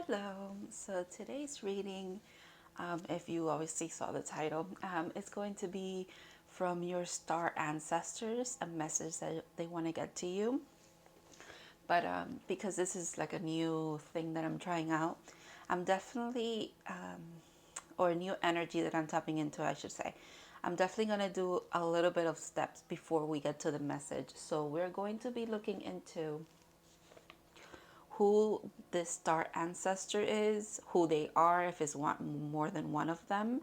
Hello. So today's reading, if you obviously saw the title, is going to be from your star ancestors, a message that they want to get to you. But because this is like a new thing that I'm trying out, I'm definitely, or a new energy that I'm tapping into, I should say. I'm definitely going to do a little bit of steps before we get to the message. So we're going to be looking into who this star ancestor is, who they are, if it's more than one of them.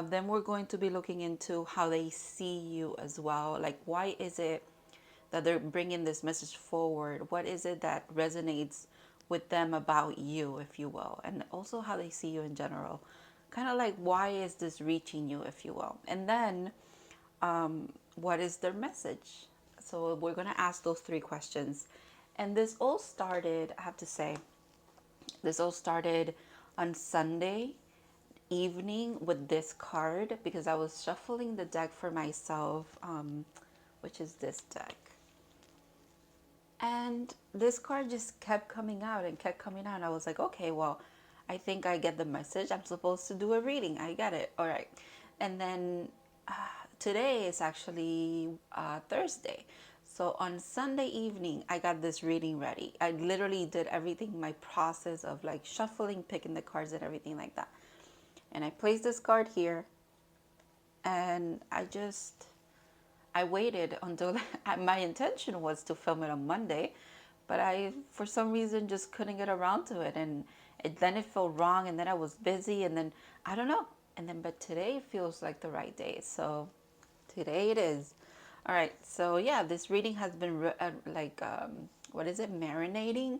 Then we're going to be looking into how they see you as well. Like, why is it that they're bringing this message forward? What is it that resonates with them about you, if you will? And also how they see you in general. Kind of like, why is this reaching you, if you will? And then, what is their message? So we're going to ask those three questions. And this all started, I have to say, this all started on Sunday evening with this card because I was shuffling the deck for myself, which is this deck. And this card just kept coming out and kept coming out. And I was like, okay, well, I think I get the message. I'm supposed to do a reading. I get it. All right. And then today is actually Thursday. So on Sunday evening, I got this reading ready. I literally did everything, my process of like shuffling, picking the cards and everything like that. And I placed this card here and I waited until my intention was to film it on Monday, but I, for some reason, just couldn't get around to it. And then it felt wrong. And then I was busy and then I don't know. And then, but today feels like the right day. So today it is. All right. So yeah, this reading has been what is it? Marinating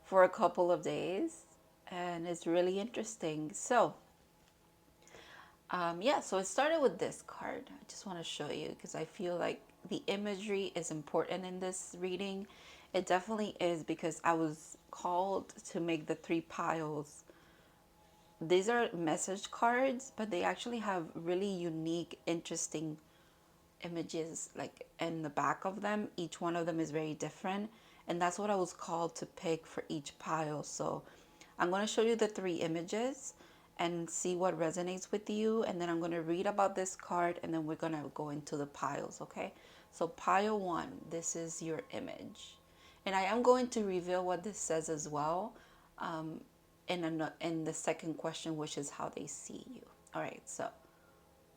for a couple of days. And it's really interesting. So yeah, so it started with this card. I just want to show you because I feel like the imagery is important in this reading. It definitely is because I was called to make the three piles. These are message cards, but they actually have really unique, interesting images like in the back of them. Each one of them is very different, and that's what I was called to pick for each pile. So I'm going to show you the three images and see what resonates with you, and then I'm going to read about this card, and then we're going to go into the piles. Okay, so pile one, this is your image, and I am going to reveal what this says as well in the second question, which is how they see you. All right, so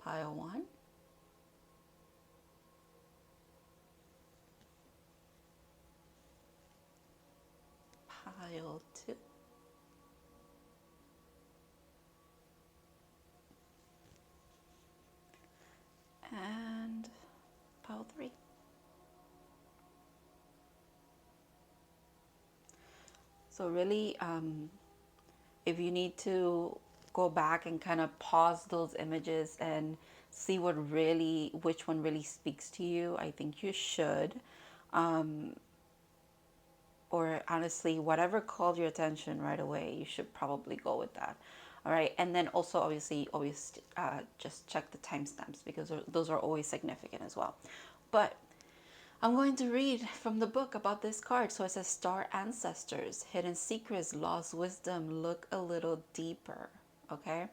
pile one, pile two, and pile three. So really, if you need to go back and kind of pause those images and see which one really speaks to you, I think you should. Or honestly, whatever called your attention right away, you should probably go with that. All right. And then also, obviously, always just check the timestamps because those are always significant as well. But I'm going to read from the book about this card. So it says Star Ancestors, Hidden Secrets, Lost Wisdom, Look a Little Deeper. Okay. I'm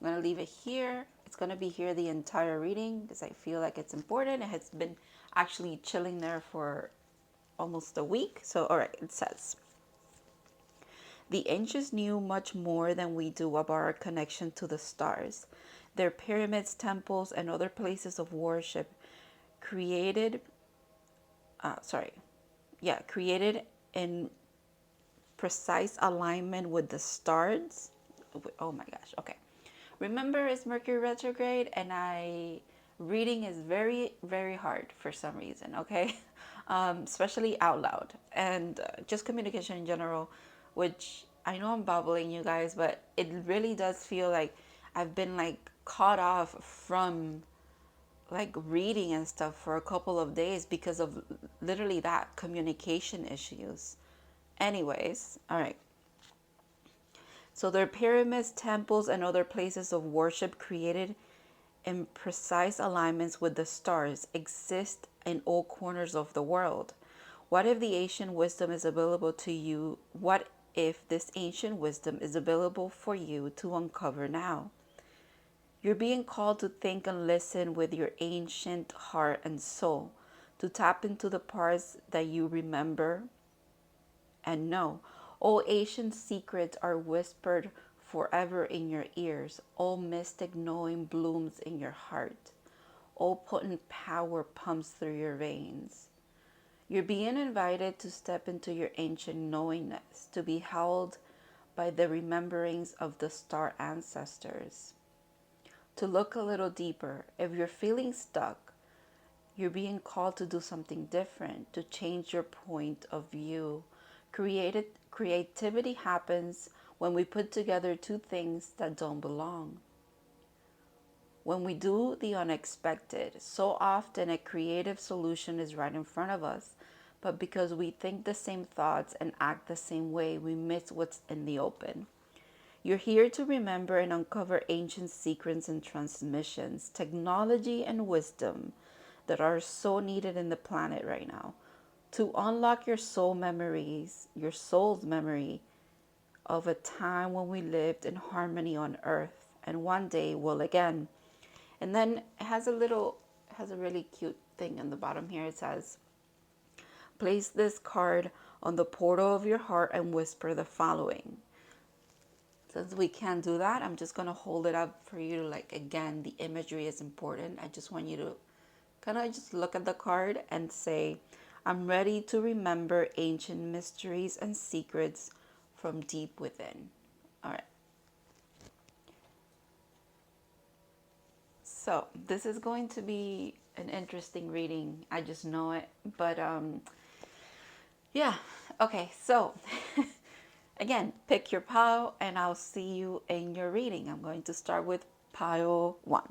going to leave it here. It's going to be here the entire reading because I feel like it's important. It has been actually chilling there for almost a week. So, all right, it says, the ancients knew much more than we do about our connection to the stars. Their pyramids, temples, and other places of worship created created in precise alignment with the stars. Oh my gosh, okay. Remember, it's Mercury retrograde, and reading is very, very hard for some reason, okay? Especially out loud, and just communication in general, which I know I'm babbling, you guys, but it really does feel like I've been like caught off from like reading and stuff for a couple of days because of literally that communication issues. Anyways, all right. So their pyramids, temples, and other places of worship created in precise alignments with the stars exist in all corners of the world. What if the ancient wisdom is available to you? What if this ancient wisdom is available for you to uncover now. You're being called to think and listen with your ancient heart and soul, to tap into the parts that you remember and know. All ancient secrets are whispered forever in your ears. All mystic knowing blooms in your heart. All potent power pumps through your veins. You're being invited to step into your ancient knowingness, to be held by the rememberings of the star ancestors. To look a little deeper. If you're feeling stuck, you're being called to do something different, to change your point of view. Creativity happens when we put together two things that don't belong. When we do the unexpected, so often a creative solution is right in front of us, but because we think the same thoughts and act the same way, we miss what's in the open. You're here to remember and uncover ancient secrets and transmissions, technology and wisdom that are so needed in the planet right now. To unlock your soul memories, your soul's memory of a time when we lived in harmony on earth and one day will again. And then it has a really cute thing on the bottom here. It says, place this card on the portal of your heart and whisper the following. Since we can't do that, I'm just going to hold it up for you to, like, again, the imagery is important. I just want you to kind of just look at the card and say, I'm ready to remember ancient mysteries and secrets from deep within. All right. So this is going to be an interesting reading. I just know it. But yeah. Okay. So again, pick your pile and I'll see you in your reading. I'm going to start with pile 1.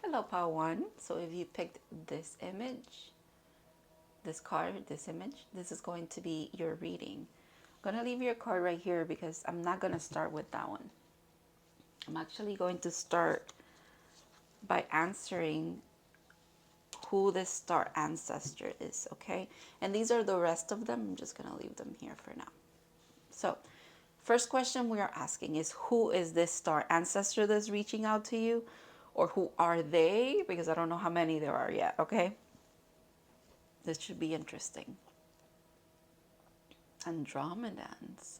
Hello, pile 1. So if you picked this image, this card, this image, this is going to be your reading. I'm going to leave your card right here because I'm not going to start with that one. I'm actually going to start by answering who this star ancestor is, okay? And these are the rest of them. I'm just going to leave them here for now. So, first question we are asking is, who is this star ancestor that's reaching out to you? Or who are they? Because I don't know how many there are yet, okay? This should be interesting. Andromedans.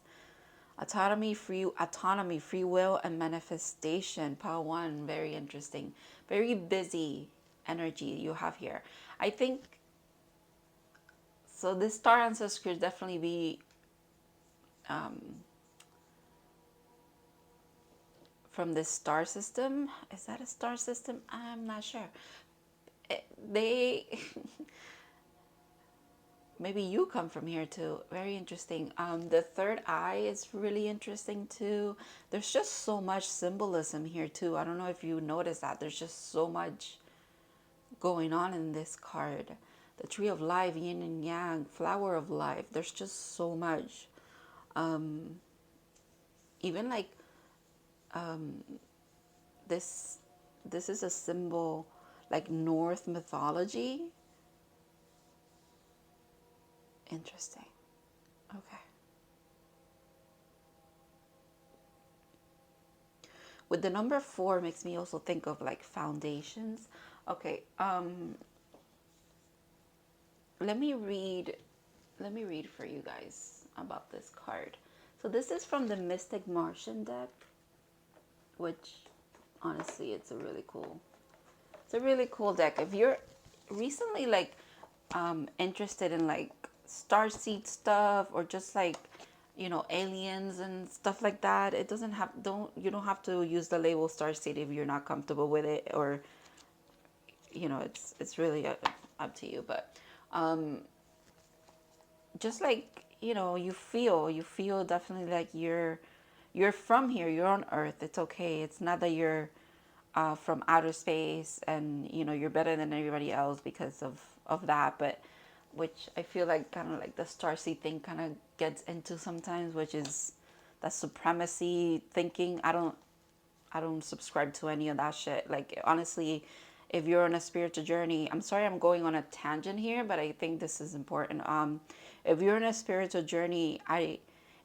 Autonomy, free will, and manifestation. Pile 1, very interesting. Very busy energy you have here. I think, so this star ancestor could definitely be from this star system. Is that a star system? I'm not sure. They maybe you come from here too. Very interesting. The third eye is really interesting too. There's just so much symbolism here too. I don't know if you notice that. There's just so much going on in this card. The tree of life, yin and yang, flower of life. There's just so much. Even like this is a symbol like Norse mythology. Interesting. Okay. With the number 4 makes me also think of like foundations. Okay. Let me read for you guys about this card. So this is from the Mystic Martian deck, which honestly it's a really cool deck. If you're recently like interested in like Starseed stuff, or just like, you know, aliens and stuff like that, it doesn't have, you don't have to use the label Starseed if you're not comfortable with it, or, you know, it's really up to you. But just like, you know, you feel definitely like you're from here, you're on Earth. It's okay. It's not that you're from outer space and, you know, you're better than everybody else because of that. But which I feel like kind of like the Starseed thing kind of gets into sometimes, which is that supremacy thinking. I don't subscribe to any of that shit. Like, honestly, if you're on a spiritual journey, I'm sorry I'm going on a tangent here, but I think this is important. If you're on a spiritual journey,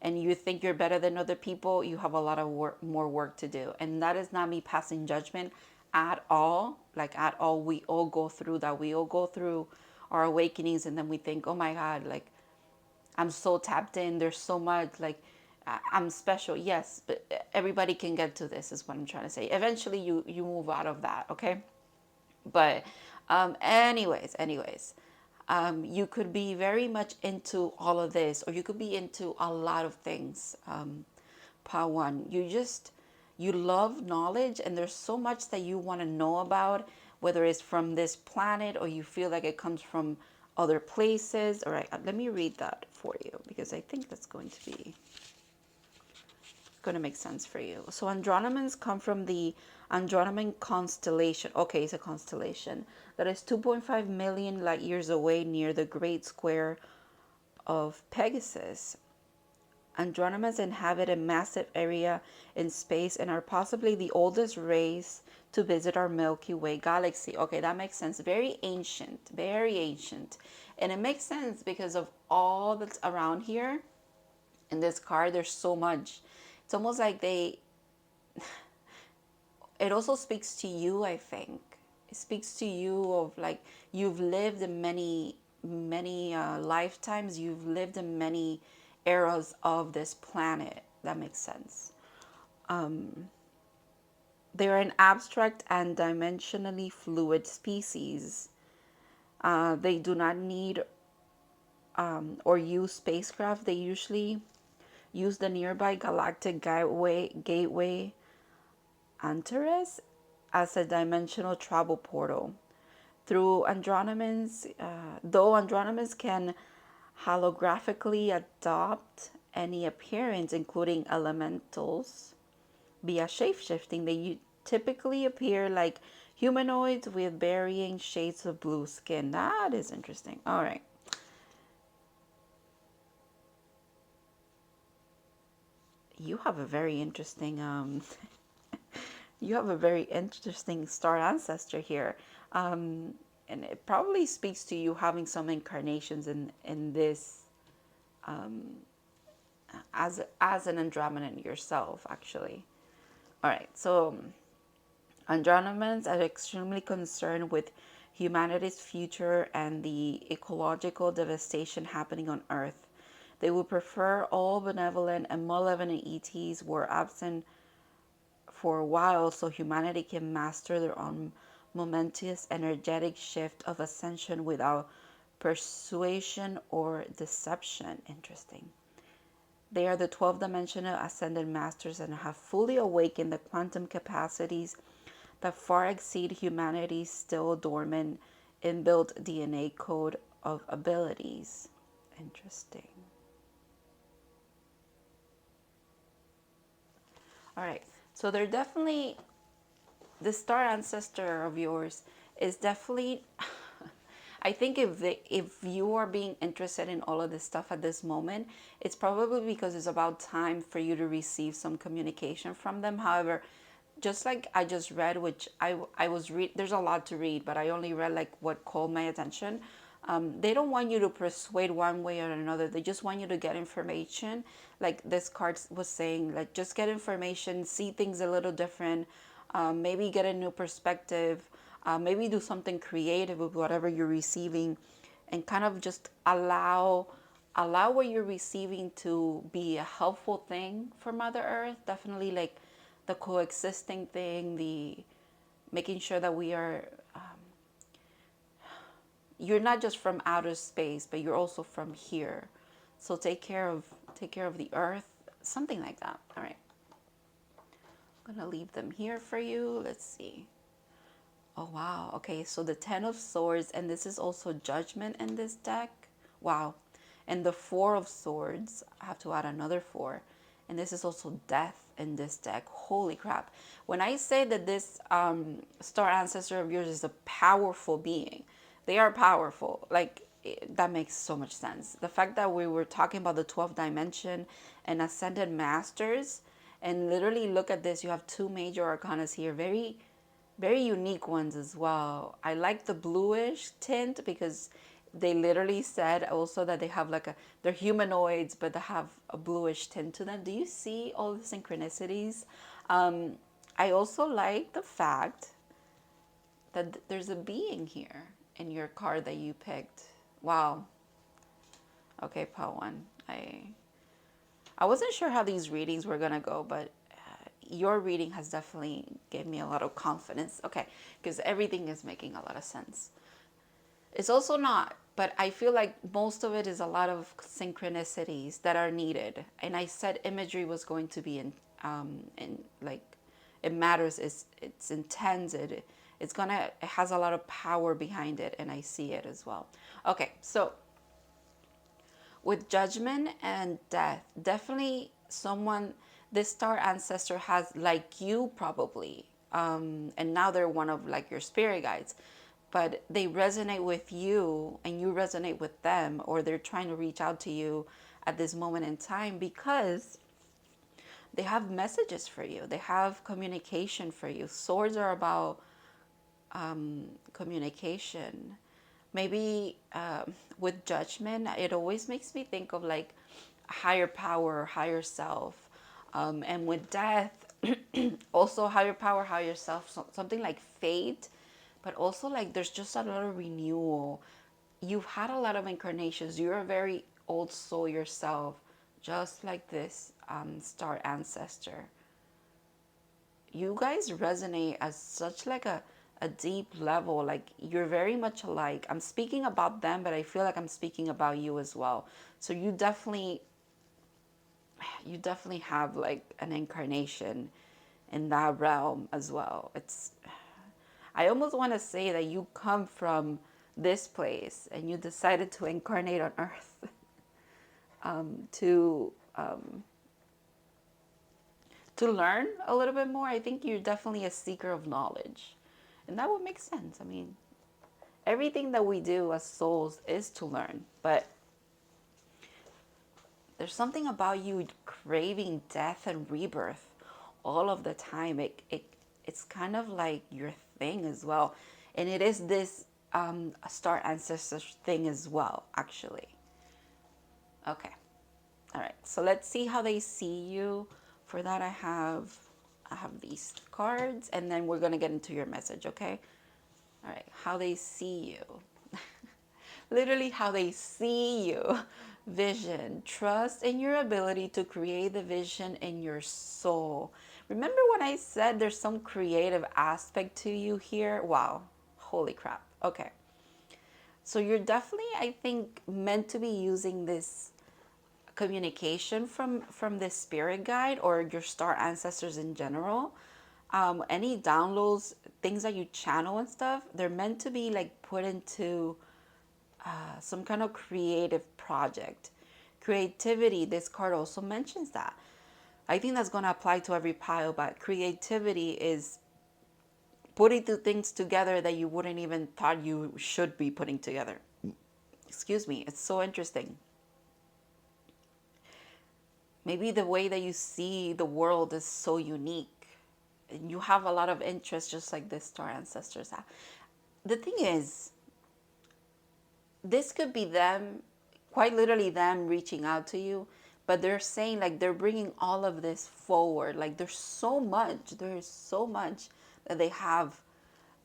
and you think you're better than other people, you have a lot of more work to do. And that is not me passing judgment at all. Like at all, we all go through that. We all go through our awakenings, and then we think, oh my God, like I'm so tapped in. There's so much, like I'm special. Yes, but everybody can get to this, is what I'm trying to say. Eventually, you move out of that, okay? But anyways, you could be very much into all of this, or you could be into a lot of things. Part one, you love knowledge, and there's so much that you want to know about, whether it's from this planet or you feel like it comes from other places. All right, let me read that for you, because I think that's going to make sense for you. So Andromedans come from the Andromedan constellation. Okay, it's a constellation that is 2.5 million light years away near the Great Square of Pegasus. Andromedans inhabit a massive area in space and are possibly the oldest race to visit our Milky Way galaxy. Okay, that makes sense. Very ancient, very ancient. And it makes sense because of all that's around here. In this card, there's so much. It's almost like it also speaks to you, I think. It speaks to you of like, you've lived in many lifetimes. You've lived in many eras of this planet. That makes sense. They are an abstract and dimensionally fluid species. They do not need or use spacecraft. They usually use the nearby galactic gateway Antares as a dimensional travel portal. Through Andromedans, though Andromedans can holographically adopt any appearance, including elementals, via shapeshifting, they typically appear like humanoids with varying shades of blue skin. That is interesting. All right. You have a very interesting you have a very interesting star ancestor here, and it probably speaks to you having some incarnations in this, as an Andromedan yourself, actually. All right, so Andromedans are extremely concerned with humanity's future and the ecological devastation happening on Earth. They would prefer all benevolent and malevolent ETs were absent for a while, so humanity can master their own momentous energetic shift of ascension without persuasion or deception. Interesting. They are the 12-dimensional ascended masters and have fully awakened the quantum capacities that far exceed humanity's still dormant inbuilt DNA code of abilities. Interesting. All right. So they're definitely, the star ancestor of yours is definitely, I think if you are being interested in all of this stuff at this moment, it's probably because it's about time for you to receive some communication from them. However, just like I just read, which I was there's a lot to read, but I only read like what called my attention. They don't want you to persuade one way or another. They just want you to get information. Like this card was saying, like just get information, see things a little different, maybe get a new perspective, maybe do something creative with whatever you're receiving, and kind of just allow what you're receiving to be a helpful thing for Mother Earth. Definitely like the coexisting thing, the making sure that we are, you're not just from outer space, but you're also from here. So take care of the earth, something like that. All right. I'm going to leave them here for you. Let's see. Oh, wow. Okay, so the 10 of Swords, and this is also Judgment in this deck. Wow. And the 4 of Swords, I have to add another 4. And this is also Death in this deck. Holy crap. When I say that this star ancestor of yours is a powerful being, they are powerful. Like, that makes so much sense. The fact that we were talking about the 12th dimension and ascended masters, and literally look at this, you have 2 major arcanas here. Very, very unique ones as well. I like the bluish tint because they literally said also that they have like a, they're humanoids, but they have a bluish tint to them. Do you see all the synchronicities? Um, I also like the fact that there's a being here in your card that you picked. Wow. Okay, part one. I wasn't sure how these readings were gonna go, but your reading has definitely given me a lot of confidence. Okay, because everything is making a lot of sense. It's also not, but I feel like most of it is a lot of synchronicities that are needed. And I said imagery was going to be in like, it matters. It's intense. It has a lot of power behind it, and I see it as well. Okay, so with judgment and death, definitely someone, this star ancestor has, like you probably, and now they're one of like your spirit guides, but they resonate with you and you resonate with them, or they're trying to reach out to you at this moment in time because they have messages for you. They have communication for you. Swords are about communication. Maybe with judgment, it always makes me think of like a higher power, higher self. And with death, also higher power, higher self, something like fate, but also like there's just a lot of renewal. You've had a lot of incarnations. You're a very old soul yourself, just like this star ancestor. You guys resonate as such like a deep level. Like you're very much alike. I'm speaking about them, but I feel like I'm speaking about you as well. So you definitely have like an incarnation in that realm as well. I almost want to say that you come from this place and you decided to incarnate on earth to learn a little bit more. I think you're definitely a seeker of knowledge. And that would make sense. I mean, everything that we do as souls is to learn. But there's something about you craving death and rebirth all of the time. It's kind of like your thing as well. And it is this star ancestor thing as well, actually. Okay. All right. So let's see how they see you. For that, I have these cards, and then we're gonna get into your message. Okay. All right. How they see you. Literally, how they see you. Vision. Trust in your ability to create the vision in your soul. Remember when I said there's some creative aspect to you here? Wow. Holy crap. Okay. So you're definitely, I think, meant to be using this communication from this spirit guide or your star ancestors in general. Any downloads, things that you channel and stuff, they're meant to be like put into some kind of creative project. Creativity, this card also mentions that. I think that's going to apply to every pile, but creativity is putting the things together that you wouldn't even thought you should be putting together. Excuse me. It's so interesting. Maybe the way that you see the world is so unique. And you have a lot of interest just like the star ancestors have. The thing is, this could be them, quite literally them reaching out to you, but they're saying like they're bringing all of this forward. Like there's so much that they have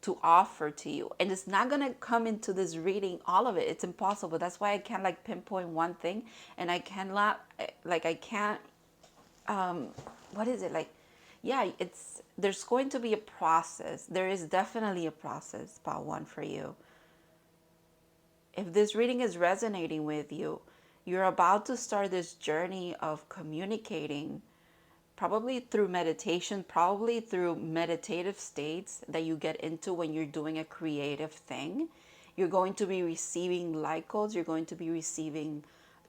to offer to you, and it's not gonna come into this reading all of it. It's impossible. That's why I can't like pinpoint one thing, and I cannot like I can't what is it like, yeah, there's going to be a process. There is definitely a process, part one, for you. If this reading is resonating with you, you're about to start this journey of communicating, probably through meditation, probably through meditative states that you get into when you're doing a creative thing. You're going to be receiving light codes, you're going to be receiving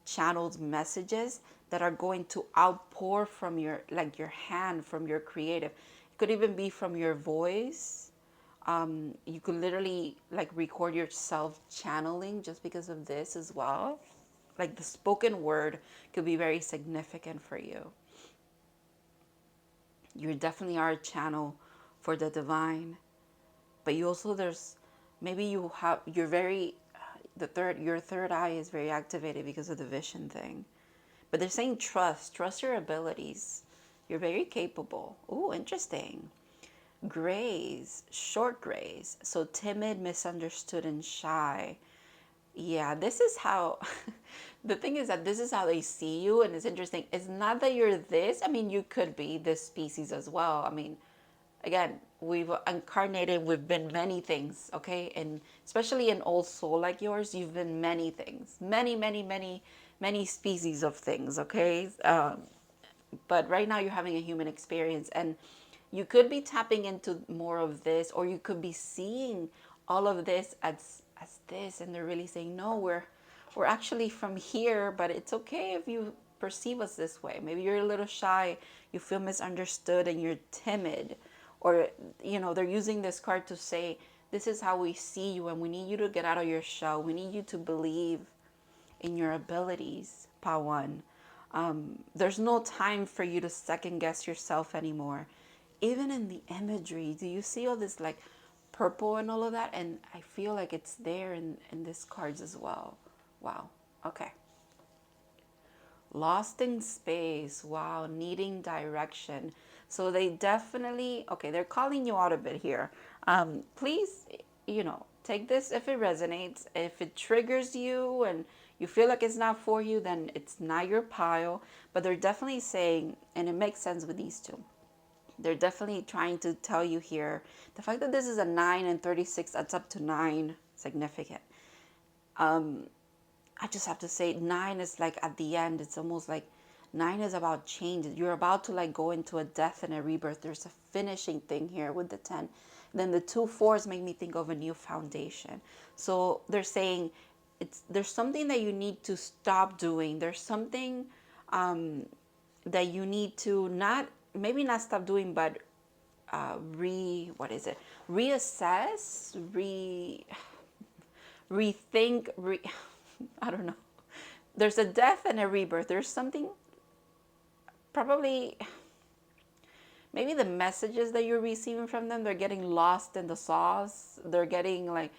channeled messages that are going to outpour from your hand, from your creative. It could even be from your voice. You could literally like record yourself channeling just because of this as well. Like the spoken word could be very significant for you. You definitely are a channel for the divine. but you also, there's, maybe you have, you're very, your third eye is very activated because of the vision thing. But they're saying trust your abilities. You're very capable. Oh, interesting. Grays, short grays. So timid, misunderstood, and shy. Yeah, this is how, the thing is that this is how they see you. And it's interesting. It's not that you're this. I mean, you could be this species as well. I mean, again, we've incarnated, we've been many things, okay? And especially an old soul like yours, you've been many things, many species of things, okay? But right now you're having a human experience, and you could be tapping into more of this, or you could be seeing all of this as this, and they're really saying, no, we're actually from here, but it's okay if you perceive us this way. Maybe you're a little shy, you feel misunderstood, and you're timid. Or, they're using this card to say, this is how we see you, and we need you to get out of your shell. We need you to believe in your abilities, Pawan. There's no time for you to second guess yourself anymore. Even in the imagery, do you see all this like purple and all of that? And I feel like it's there in these cards as well. Wow. Okay. Lost in space. Wow. Needing direction. So they definitely, okay, they're calling you out a bit here. Please, take this if it resonates. If it triggers you and you feel like it's not for you, then it's not your pile. But they're definitely saying, and it makes sense with these two, they're definitely trying to tell you here, the fact that this is a 9 and 36, that's up to 9, significant. I just have to say 9 is like at the end, it's almost like 9 is about change. You're about to like go into a death and a rebirth. There's a finishing thing here with the 10. Then the 2 4s make me think of a new foundation. So they're saying there's something that you need to stop doing. There's something that you need to maybe not stop doing, but reassess, rethink, I don't know. There's a death and a rebirth. There's something, probably, maybe the messages that you're receiving from them, they're getting lost in the sauce. They're getting like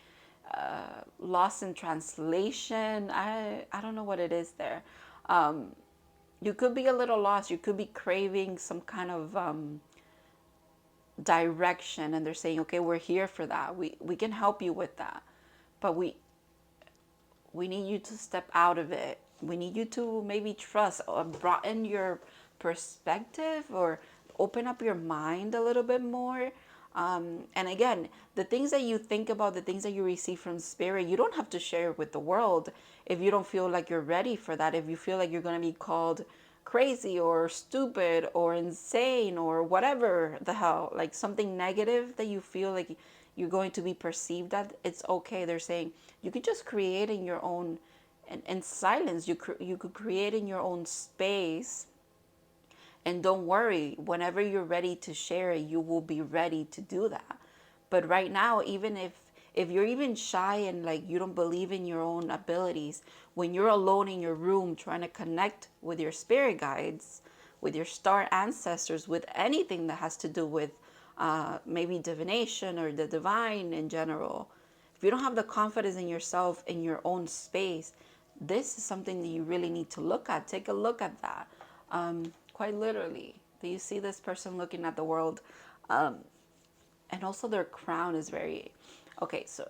lost in translation. I don't know what it is there. You could be a little lost. You could be craving some kind of direction, and they're saying, okay, we're here for that. We can help you with that, but we need you to step out of it. We need you to maybe trust or broaden your perspective or open up your mind a little bit more. And again, the things that you think about, the things that you receive from spirit, you don't have to share with the world if you don't feel like you're ready for that. If you feel like you're going to be called crazy or stupid or insane or whatever the hell, like something negative that you feel like you're going to be perceived at, it's okay. They're saying you could just create in your own, in silence. You could create in your own space, and don't worry, whenever you're ready to share it, you will be ready to do that. But right now, even if you're even shy and like you don't believe in your own abilities, when you're alone in your room trying to connect with your spirit guides, with your star ancestors, with anything that has to do with maybe divination or the divine in general, if you don't have the confidence in yourself, in your own space, this is something that you really need to look at. Take a look at that. Quite literally. Do you see this person looking at the world? And also their crown is very... Okay, so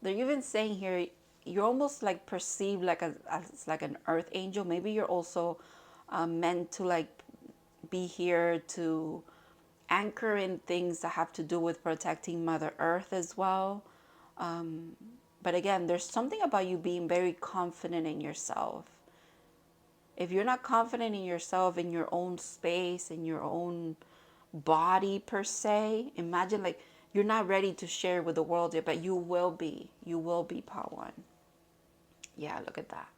they're even saying here, you're almost like perceived like as like an earth angel. Maybe you're also meant to like be here to anchor in things that have to do with protecting Mother Earth as well. But again, there's something about you being very confident in yourself. If you're not confident in yourself, in your own space, in your own body per se, imagine like you're not ready to share with the world yet, but you will be. You will be, Pawan. Yeah, look at that.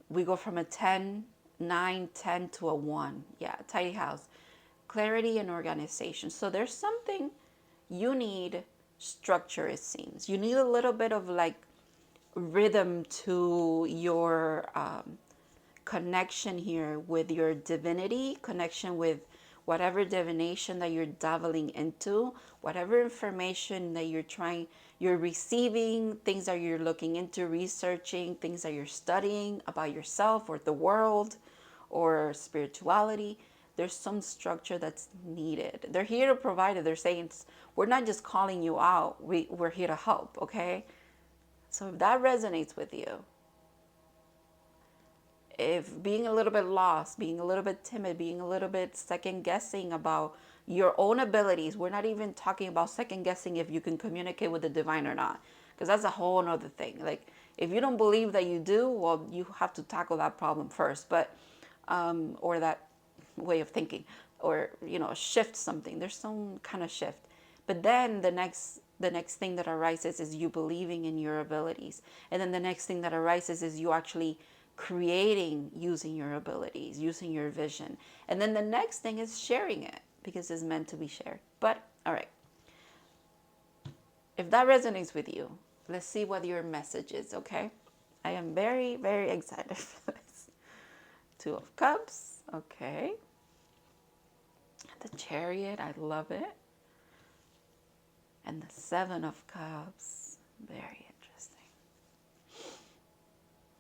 We go from a 10, 9, 10 to a 1. Yeah, tidy house. Clarity and organization. So there's something you need structure, it seems. You need a little bit of like rhythm to your connection here with your divinity, connection with whatever divination that you're dabbling into, whatever information that you're receiving, things that you're looking into, researching, things that you're studying about yourself or the world or spirituality, there's some structure that's needed. They're here to provide it. They're saying, we're not just calling you out, we're here to help, okay? So if that resonates with you, if being a little bit lost, being a little bit timid, being a little bit second guessing about your own abilities, we're not even talking about second guessing if you can communicate with the divine or not, because that's a whole nother thing. Like, if you don't believe that you do, well, you have to tackle that problem first, but or that way of thinking, or shift something. There's some kind of shift, but then the next thing that arises is you believing in your abilities, and then the next thing that arises is you actually creating using your abilities, using your vision. And then the next thing is sharing it, because it's meant to be shared. But all right, if that resonates with you, let's see what your message is, okay? I am very, very excited for this. Two of Cups, okay. The Chariot, I love it. And the Seven of Cups, very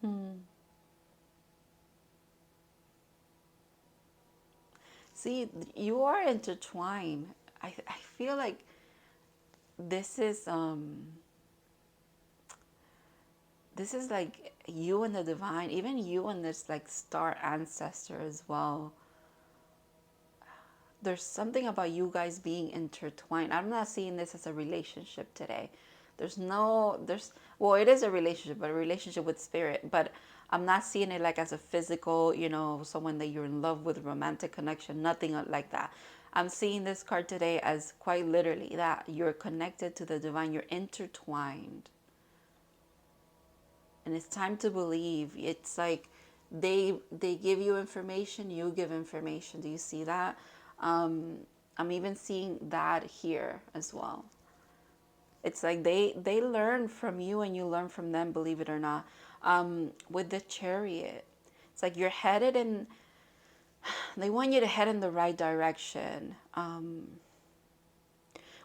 interesting. See, you are intertwined. I feel like this is like you and the divine, even you and this like star ancestor as well. There's something about you guys being intertwined. I'm not seeing this as a relationship today. Well, it is a relationship, but a relationship with spirit, but I'm not seeing it like as a physical, someone that you're in love with, romantic connection, nothing like that. I'm seeing this card today as quite literally that you're connected to the divine, you're intertwined. And it's time to believe. It's like they give you information, you give information. Do you see that? I'm even seeing that here as well. It's like they learn from you and you learn from them, believe it or not. With the Chariot, it's like you're headed in, they want you to head in the right direction,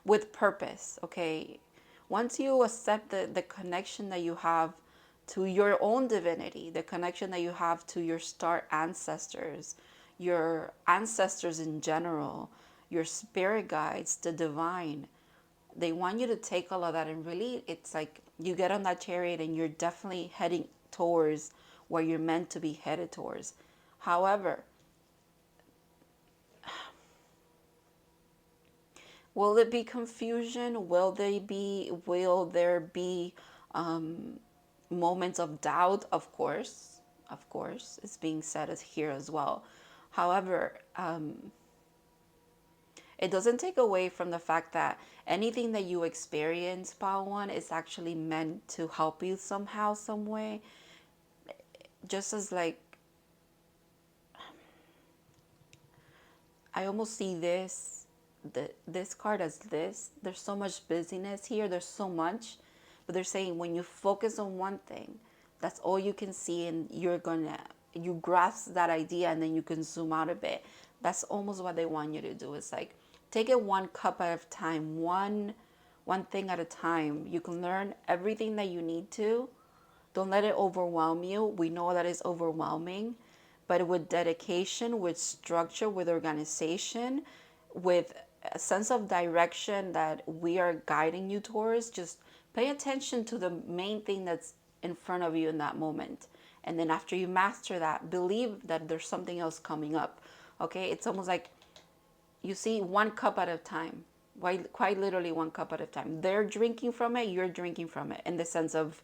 with purpose, okay? Once you accept the connection that you have to your own divinity, the connection that you have to your star ancestors, your ancestors in general, your spirit guides, the divine, they want you to take all of that and really, it's like you get on that chariot and you're definitely heading towards where you're meant to be headed towards. However, will it be confusion? Will there be moments of doubt? Of course, it's being said as here as well. However, it doesn't take away from the fact that anything that you experience, Pile One, is actually meant to help you somehow, some way. Just as like, I almost see this card as this. There's so much busyness here. There's so much. But they're saying when you focus on one thing, that's all you can see, and you grasp that idea, and then you can zoom out a bit. That's almost what they want you to do. It's like, take it one cup at a time, one thing at a time. You can learn everything that you need to. Don't let it overwhelm you. We know that it's overwhelming, but with dedication, with structure, with organization, with a sense of direction that we are guiding you towards, just pay attention to the main thing that's in front of you in that moment. And then after you master that, believe that there's something else coming up. Okay? It's almost like you see one cup at a time. Quite literally one cup at a time. They're drinking from it, you're drinking from it, in the sense of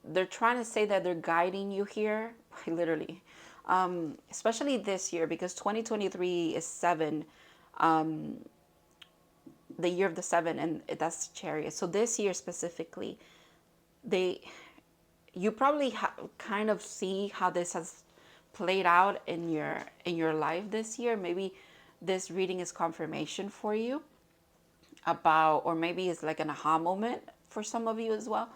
they're trying to say that they're guiding you here, literally. Especially this year, because 2023 is 7, the year of the 7, and that's the Chariot. So this year specifically, you probably kind of see how this has played out in your life this year. Maybe this reading is confirmation for you about, or maybe it's like an aha moment for some of you as well,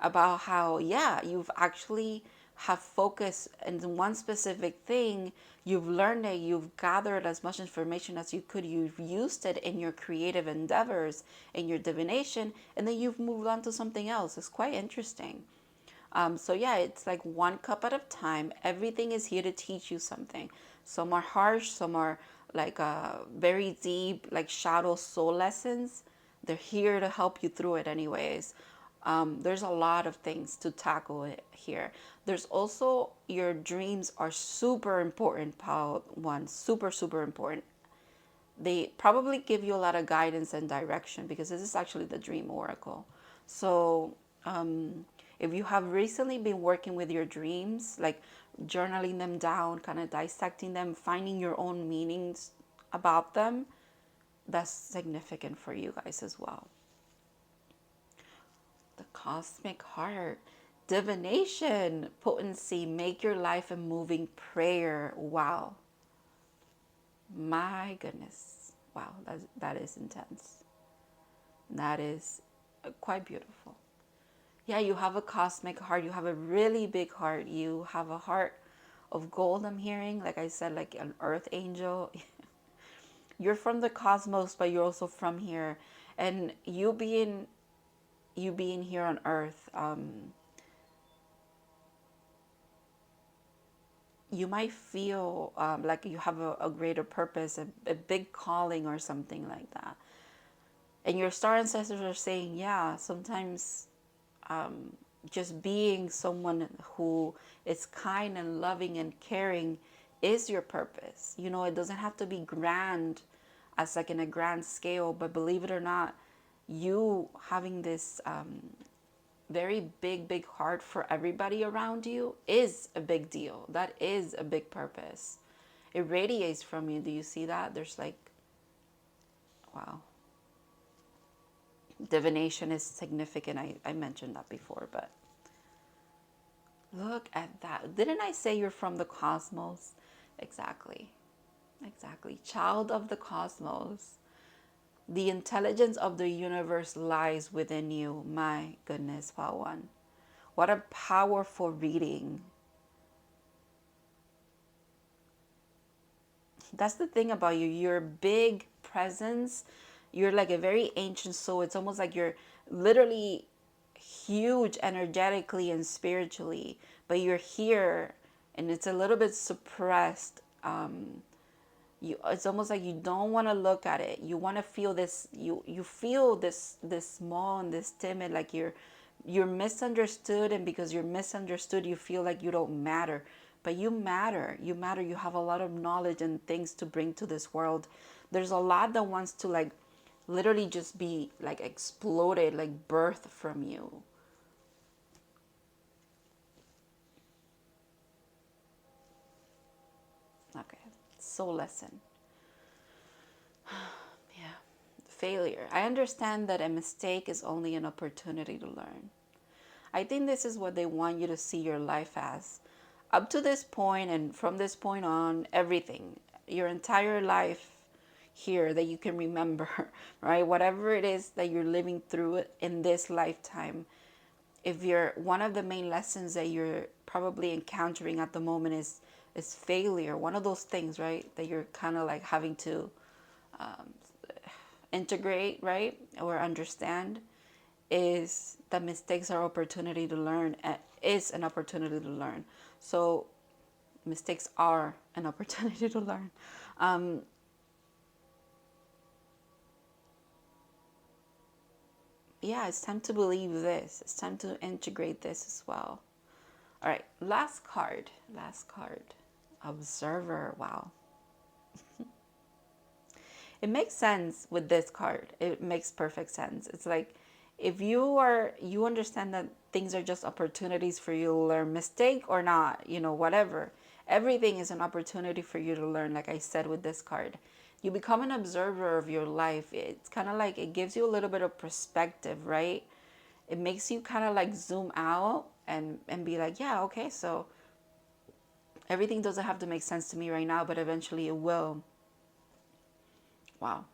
about how, yeah, you've actually have focused in one specific thing. You've learned it, you've gathered as much information as you could, you've used it in your creative endeavors, in your divination, and then you've moved on to something else. It's quite interesting. So yeah, it's like one cup at a time. Everything is here to teach you something. Some are harsh, some are like very deep, like shadow soul lessons. They're here to help you through it anyways. There's a lot of things to tackle here. There's also your dreams are super important, pal one, super, super important. They probably give you a lot of guidance and direction because this is actually the dream oracle. So if you have recently been working with your dreams, like journaling them down, kind of dissecting them, finding your own meanings about them, that's significant for you guys as well. The cosmic heart, divination, potency, make your life a moving prayer. Wow. My goodness. Wow, that is intense. That is quite beautiful. Yeah, you have a cosmic heart. You have a really big heart. You have a heart of gold, I'm hearing. Like I said, like an earth angel. You're from the cosmos, but you're also from here. And you being here on earth, you might feel like you have a greater purpose, a big calling or something like that. And your star ancestors are saying, yeah, sometimes just being someone who is kind and loving and caring is your purpose. You know, it doesn't have to be grand as like in a grand scale, but believe it or not, you having this very big heart for everybody around you is a big deal. That is a big purpose. It radiates from you. Do you see that? There's like, wow. Divination is significant. I mentioned that before, but look at that. Didn't I say you're from the cosmos? Exactly. Exactly. Child of the cosmos. The intelligence of the universe lies within you. My goodness, Pawan. What a powerful reading. That's the thing about you. Your big presence. You're like a very ancient soul. It's almost like you're literally huge energetically and spiritually, but you're here and it's a little bit suppressed. It's almost like you don't want to look at it. You want to feel this. You feel this small and this timid, like you're misunderstood, and because you're misunderstood, you feel like you don't matter. But you matter. You matter. You have a lot of knowledge and things to bring to this world. There's a lot that wants to like literally just be like exploded, like birth from you. Okay, soul lesson. Yeah, failure. I understand that a mistake is only an opportunity to learn. I think this is what they want you to see your life as. Up to this point and from this point on, everything, your entire life here that you can remember, right? Whatever it is that you're living through in this lifetime, if you're one of the main lessons that you're probably encountering at the moment is failure, one of those things, right, that you're kind of like having to integrate, right, or understand, is that mistakes are opportunity to learn, is an opportunity to learn. So mistakes are an opportunity to learn. Yeah, it's time to believe this. It's time to integrate this as well. All right, last card. Last card. Observer. Wow. It makes sense with this card. It makes perfect sense. It's like if you understand that things are just opportunities for you to learn, mistake or not, whatever. Everything is an opportunity for you to learn, like I said with this card. You become an observer of your life. It's kind of like it gives you a little bit of perspective, right? It makes you kind of like zoom out and be like, yeah, okay, so everything doesn't have to make sense to me right now, but eventually it will. Wow.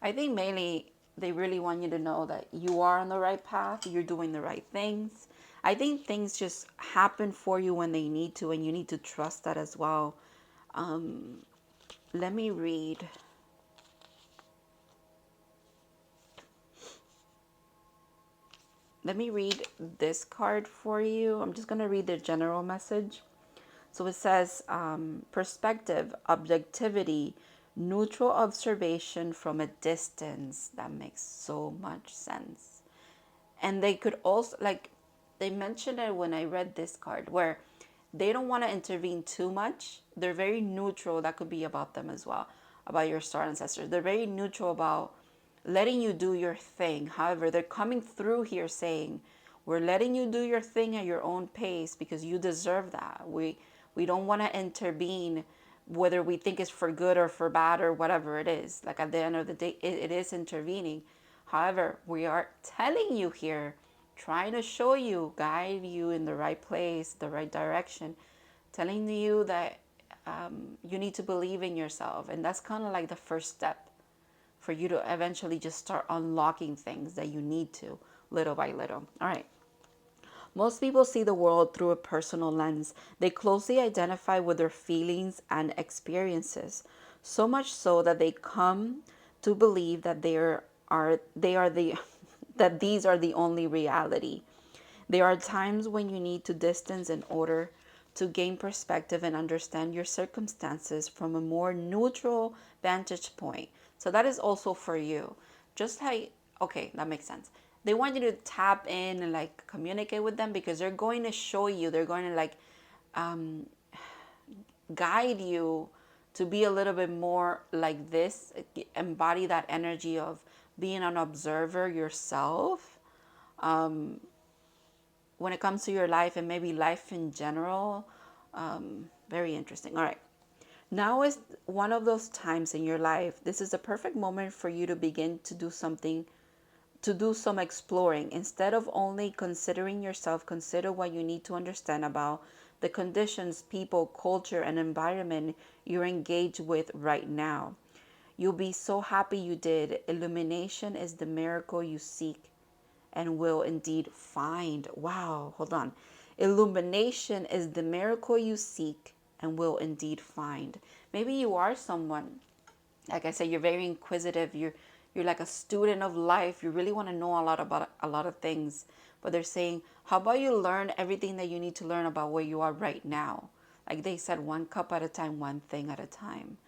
I think mainly they really want you to know that you are on the right path, you're doing the right things. I think things just happen for you when they need to, and you need to trust that as well. Let me read. Let me read this card for you. I'm just going to read the general message. So it says perspective, objectivity, neutral observation from a distance. That makes so much sense. And they could also, like, they mentioned it when I read this card, where they don't want to intervene too much. They're very neutral. That could be about them as well, about your star ancestors. They're very neutral about letting you do your thing. However, they're coming through here saying, we're letting you do your thing at your own pace because you deserve that. We don't want to intervene, whether we think it's for good or for bad or whatever it is. Like, at the end of the day, it is intervening. However, we are telling you here, trying to show you, guide you in the right place, the right direction, telling you that you need to believe in yourself. And that's kind of like the first step for you to eventually just start unlocking things that you need to, little by little. All right. Most people see the world through a personal lens. They closely identify with their feelings and experiences, so much so that they come to believe that they are the that these are the only reality. There are times when you need to distance in order to gain perspective and understand your circumstances from a more neutral vantage point. So that is also for you. Just like, okay, that makes sense. They want you to tap in and like communicate with them, because they're going to show you, they're going to like guide you to be a little bit more like this, embody that energy of being an observer yourself when it comes to your life and maybe life in general. Very interesting. All right. Now is one of those times in your life. This is a perfect moment for you to begin to do something, to do some exploring. Instead of only considering yourself, consider what you need to understand about the conditions, people, culture, and environment you're engaged with right now. You'll be so happy you did. Illumination is the miracle you seek and will indeed find. Wow, hold on. Illumination is the miracle you seek and will indeed find. Maybe you are someone, like I said, you're very inquisitive. You're like a student of life. You really want to know a lot about a lot of things. But they're saying, how about you learn everything that you need to learn about where you are right now? Like they said, one cup at a time, one thing at a time.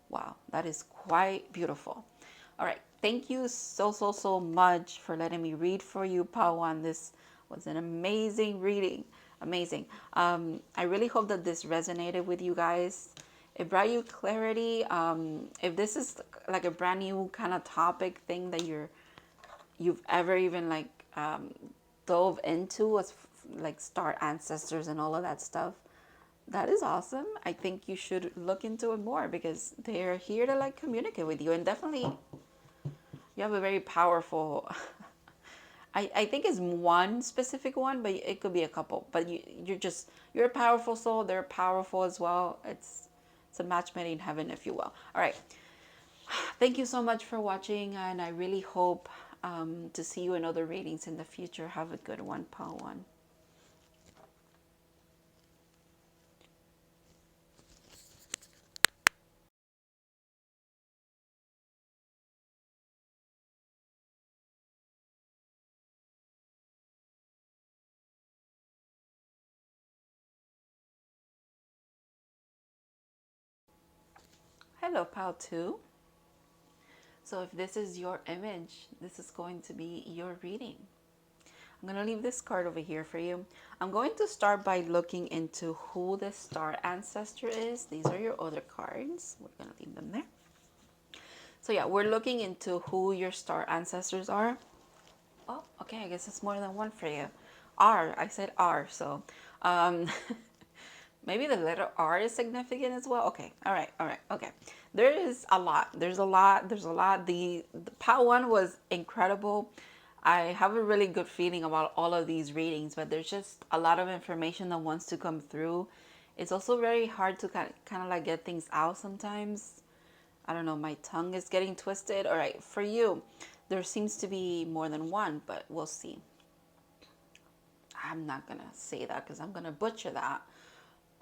Wow, that is quite beautiful. All right. Thank you so much for letting me read for you, Pawan. This was an amazing reading. Amazing. I really hope that this resonated with you guys. It brought you clarity. If this is like a brand new kind of topic thing that you've ever even like dove into, as like star ancestors and all of that stuff, that is awesome. I think you should look into it more, because they're here to like communicate with you. And definitely you have a very powerful I think it's one specific one, but it could be a couple. But you're a powerful soul. They're powerful as well. It's a match made in heaven, if you will. All right. Thank you so much for watching, and I really hope to see you in other readings in the future. Have a good one, Pawan. Hello, Pal 2. So if this is your image, this is going to be your reading. I'm going to leave this card over here for you. I'm going to start by looking into who the star ancestor is. These are your other cards. We're going to leave them there. So yeah, we're looking into who your star ancestors are. Oh, okay, I guess it's more than one for you. R, I said R, so maybe the letter R is significant as well. Okay, all right, okay. There is a lot. There's a lot. The part one was incredible. I have a really good feeling about all of these readings, but there's just a lot of information that wants to come through. It's also very hard to kind of like get things out sometimes. I don't know, my tongue is getting twisted. All right, for you, there seems to be more than one, but we'll see. I'm not gonna say that because I'm gonna butcher that.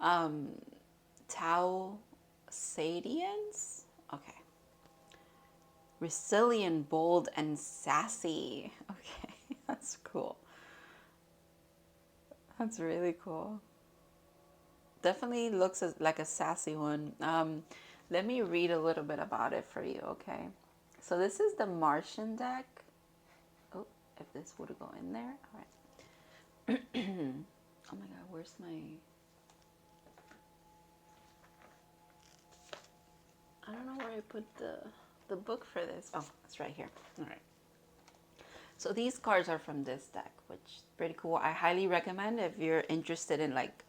Um, Tau Sadians? Okay. Resilient, bold, and sassy. Okay, that's cool. That's really cool. Definitely looks like a sassy one. Let me read a little bit about it for you, okay? So this is the Martian deck. Oh, if this would go in there. All right. Oh my God, where's my... I don't know where I put the book for this. Oh, it's right here. All right. So these cards are from this deck, which is pretty cool. I highly recommend if you're interested in like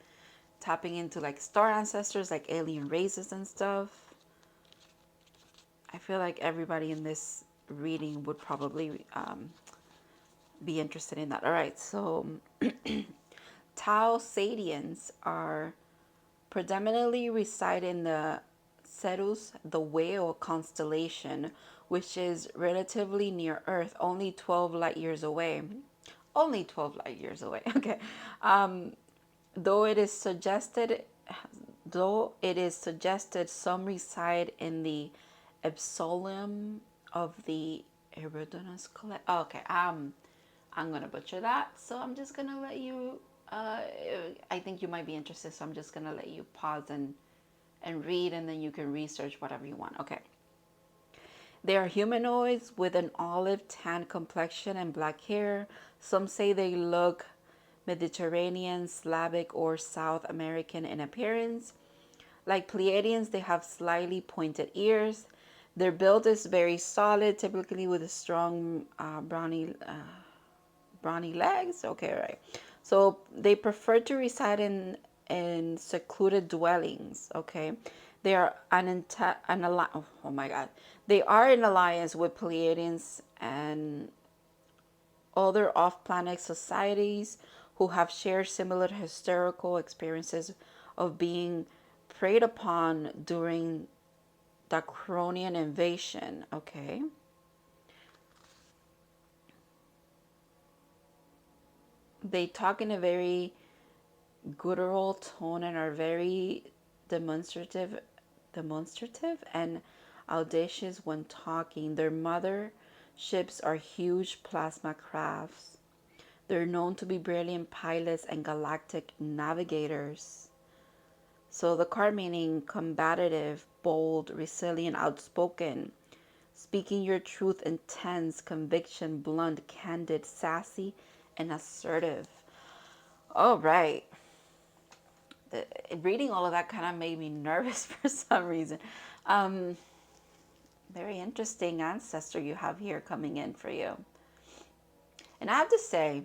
tapping into like star ancestors, like alien races and stuff. I feel like everybody in this reading would probably be interested in that. All right, so Tau Sadians are predominantly reside in the Cetus, the whale constellation, which is relatively near Earth, only 12 light years away. Only 12 light years away. Okay. Though it is suggested some reside in the Epsilon of the Eridanus collect. Oh, okay, I'm gonna butcher that, so I'm just gonna let you. I think you might be interested, so I'm just gonna let you pause and read, and then you can research whatever you want. Okay. They are humanoids with an olive tan complexion and black hair. Some say they look Mediterranean, Slavic, or South American in appearance. Like Pleiadians, they have slightly pointed ears. Their build is very solid, typically with a strong brawny legs. Okay, right. So they prefer to reside in secluded dwellings. Okay, they are oh my God, they are in alliance with Pleiadians and other off-planet societies who have shared similar historical experiences of being preyed upon during the Cronian invasion. Okay. They talk in a very guttural tone and are very demonstrative and audacious when talking. Their motherships are huge plasma crafts. They're known to be brilliant pilots and galactic navigators. So the card meaning combative, bold, resilient, outspoken, speaking your truth, intense, conviction, blunt, candid, sassy, and assertive. All right. Reading all of that kind of made me nervous for some reason. Very interesting ancestor you have here coming in for you. And I have to say,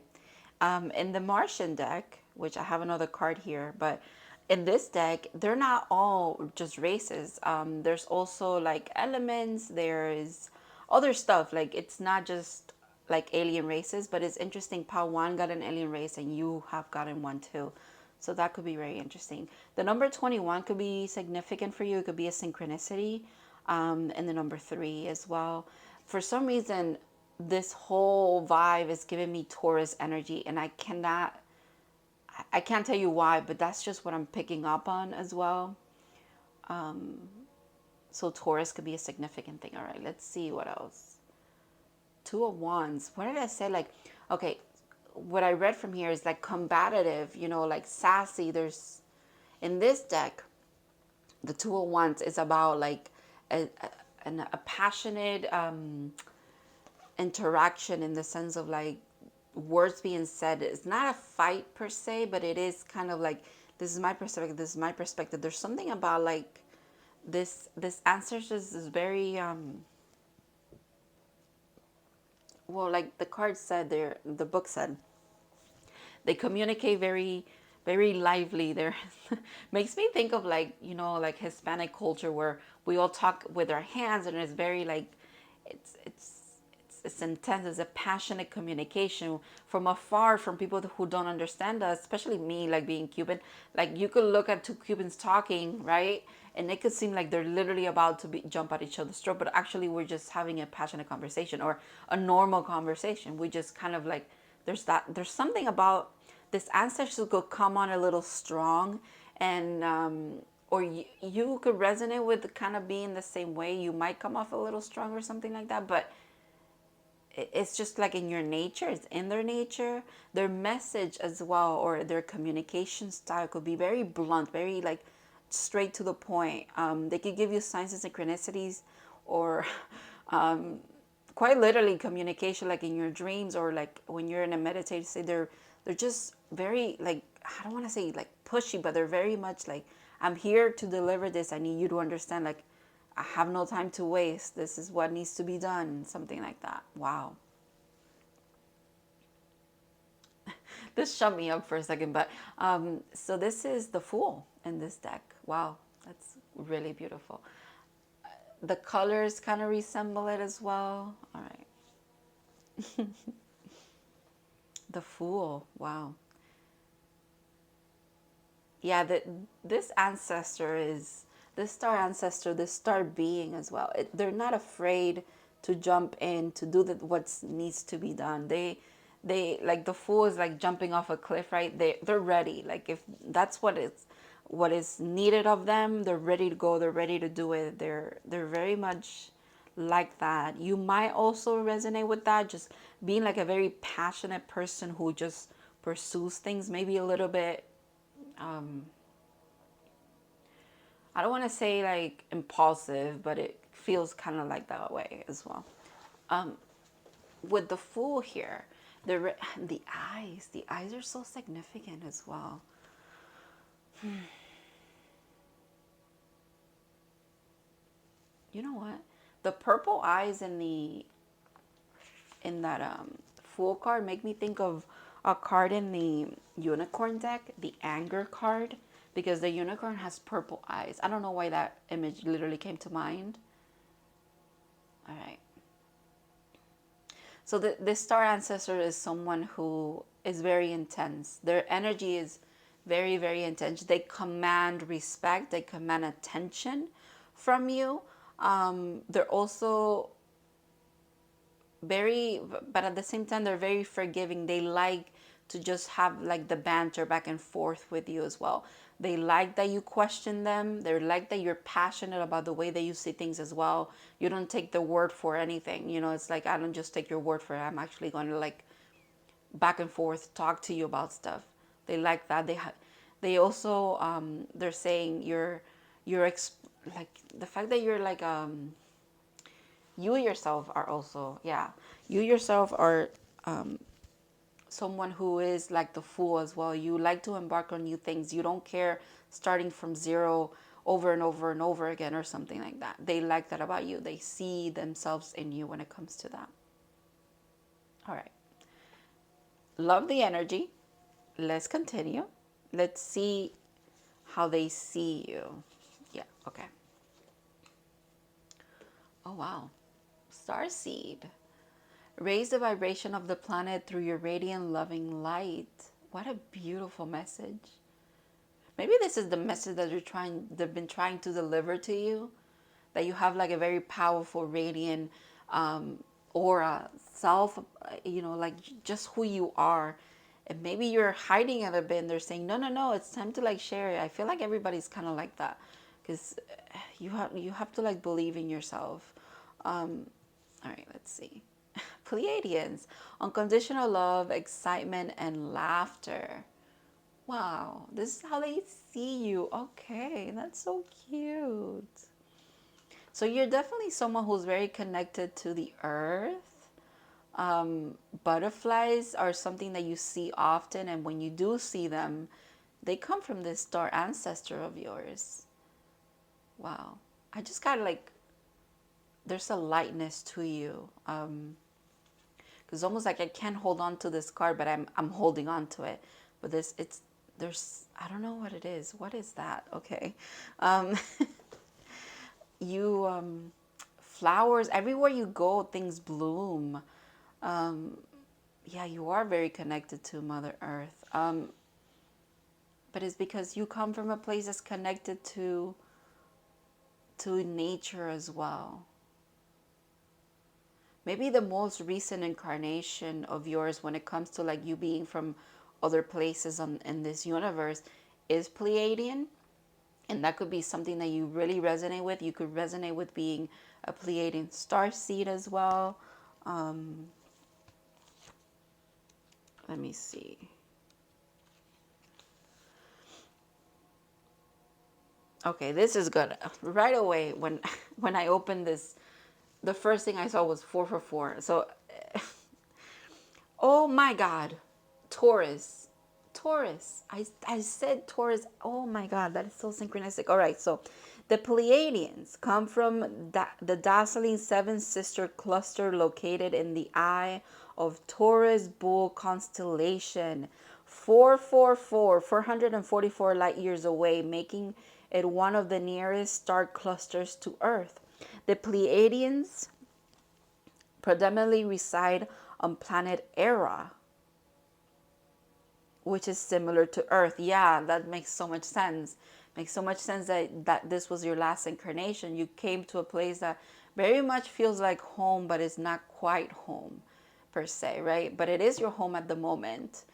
in the Martian deck, which I have another card here, but in this deck, they're not all just races. There's also like elements, there's other stuff. Like it's not just like alien races, but it's interesting. Pawan got an alien race and you have gotten one too. So that could be very interesting. The number 21 could be significant for you. It could be a synchronicity. And the number 3 as well. For some reason, this whole vibe is giving me Taurus energy, and I can't tell you why, but that's just what I'm picking up on as well. So Taurus could be a significant thing. All right, let's see what else. Two of Wands. What did I say? Like, okay, what I read from here is like combative, you know, like sassy. There's, in this deck, the Two of Wands is about like a passionate interaction, in the sense of like words being said. It's not a fight per se, but it is kind of like, this is my perspective, this is my perspective. There's something about like this answer just is very well, like the card said there, the book said, they communicate very lively. There makes me think of like, you know, like Hispanic culture where we all talk with our hands, and it's very like it's intense. It's a passionate communication from afar, from people who don't understand us, especially me, like being Cuban. Like you could look at two Cubans talking, right? And it could seem like they're literally about to jump at each other's throat, but actually we're just having a passionate conversation or a normal conversation. We just kind of like, there's something about this ancestor could come on a little strong, and or you could resonate with kind of being the same way. You might come off a little strong or something like that, but it's just like in your nature, it's in their nature. Their message as well, or their communication style could be very blunt, very like straight to the point. They could give you signs and synchronicities, or quite literally communication, like in your dreams, or like when you're in a meditative state. They're just very like, I don't want to say like pushy, but they're very much like, I'm here to deliver this. I need you to understand, like, I have no time to waste. This is what needs to be done. Something like that. Wow. This shut me up for a second, but so this is the Fool in this deck. Wow, that's really beautiful. The colors kind of resemble it as well. All right. The Fool. Wow. Yeah, this ancestor is this star ancestor, this star being as well. They're not afraid to jump in to do what needs to be done. They like the Fool is like jumping off a cliff, right? They're ready. Like if that's what is needed of them, they're ready to go. They're ready to do it. They're very much like that. You might also resonate with that, just being like a very passionate person who just pursues things, maybe a little bit I don't want to say like impulsive, but it feels kind of like that way as well. With the Fool here, the eyes are so significant as well. You know what? The purple eyes in that Fool card make me think of a card in the Unicorn deck, the Anger card, because the unicorn has purple eyes. I don't know why that image literally came to mind. All right. So this star ancestor is someone who is very intense. Their energy is very, very intense. They command respect. They command attention from you. They're also very, but at the same time, they're very forgiving. They like to just have like the banter back and forth with you as well. They like that you question them. They like that you're passionate about the way that you see things as well. You don't take the word for anything. You know, it's like, I don't just take your word for it. I'm actually going to like back and forth talk to you about stuff. They like that. They also they're saying like the fact that you're like you yourself are also, yeah, you yourself are someone who is like the Fool as well. You like to embark on new things. You don't care starting from zero over and over and over again or something like that. They like that about you. They see themselves in you when it comes to that. All right. Love the energy. Let's continue. Let's see how they see you. Yeah, okay. Oh, wow. Starseed. Raise the vibration of the planet through your radiant, loving light. What a beautiful message. Maybe this is the message that they've been trying to deliver to you. That you have like a very powerful, radiant aura, self, you know, like just who you are. And maybe you're hiding it a bit and they're saying, no, no, no, it's time to like share it. I feel like everybody's kind of like that. Because you have to like believe in yourself. All right, let's see. Pleiadians, unconditional love, excitement, and laughter. Wow, this is how they see you. Okay, that's so cute. So you're definitely someone who's very connected to the earth. Butterflies are something that you see often, and when you do see them, they come from this star ancestor of yours. Wow, I just got like, there's a lightness to you. Because almost like I can't hold on to this card, but I'm holding on to it. But there's I don't know what it is. What is that? Okay, you flowers everywhere you go, things bloom. Yeah, you are very connected to Mother Earth. But it's because you come from a place that's connected to nature as well. Maybe the most recent incarnation of yours when it comes to like you being from other places in this universe is Pleiadian. And that could be something that you really resonate with. You could resonate with being a Pleiadian starseed as well. Let me see. Okay, this is good. Right away, when when I opened this, the first thing I saw was 444. So, oh my God, Taurus. Taurus. I said Taurus. Oh my God, that is so synchronistic. All right, so the Pleiadians come from the dazzling seven sister cluster located in the eye of Taurus Bull constellation. 444, 444 light years away, making it one of the nearest star clusters to Earth. The Pleiadians predominantly reside on planet Era, which is similar to Earth. Yeah, that makes so much sense. Makes so much sense that this was your last incarnation. You came to a place that very much feels like home, but it's not quite home per se, right? But it is your home at the moment.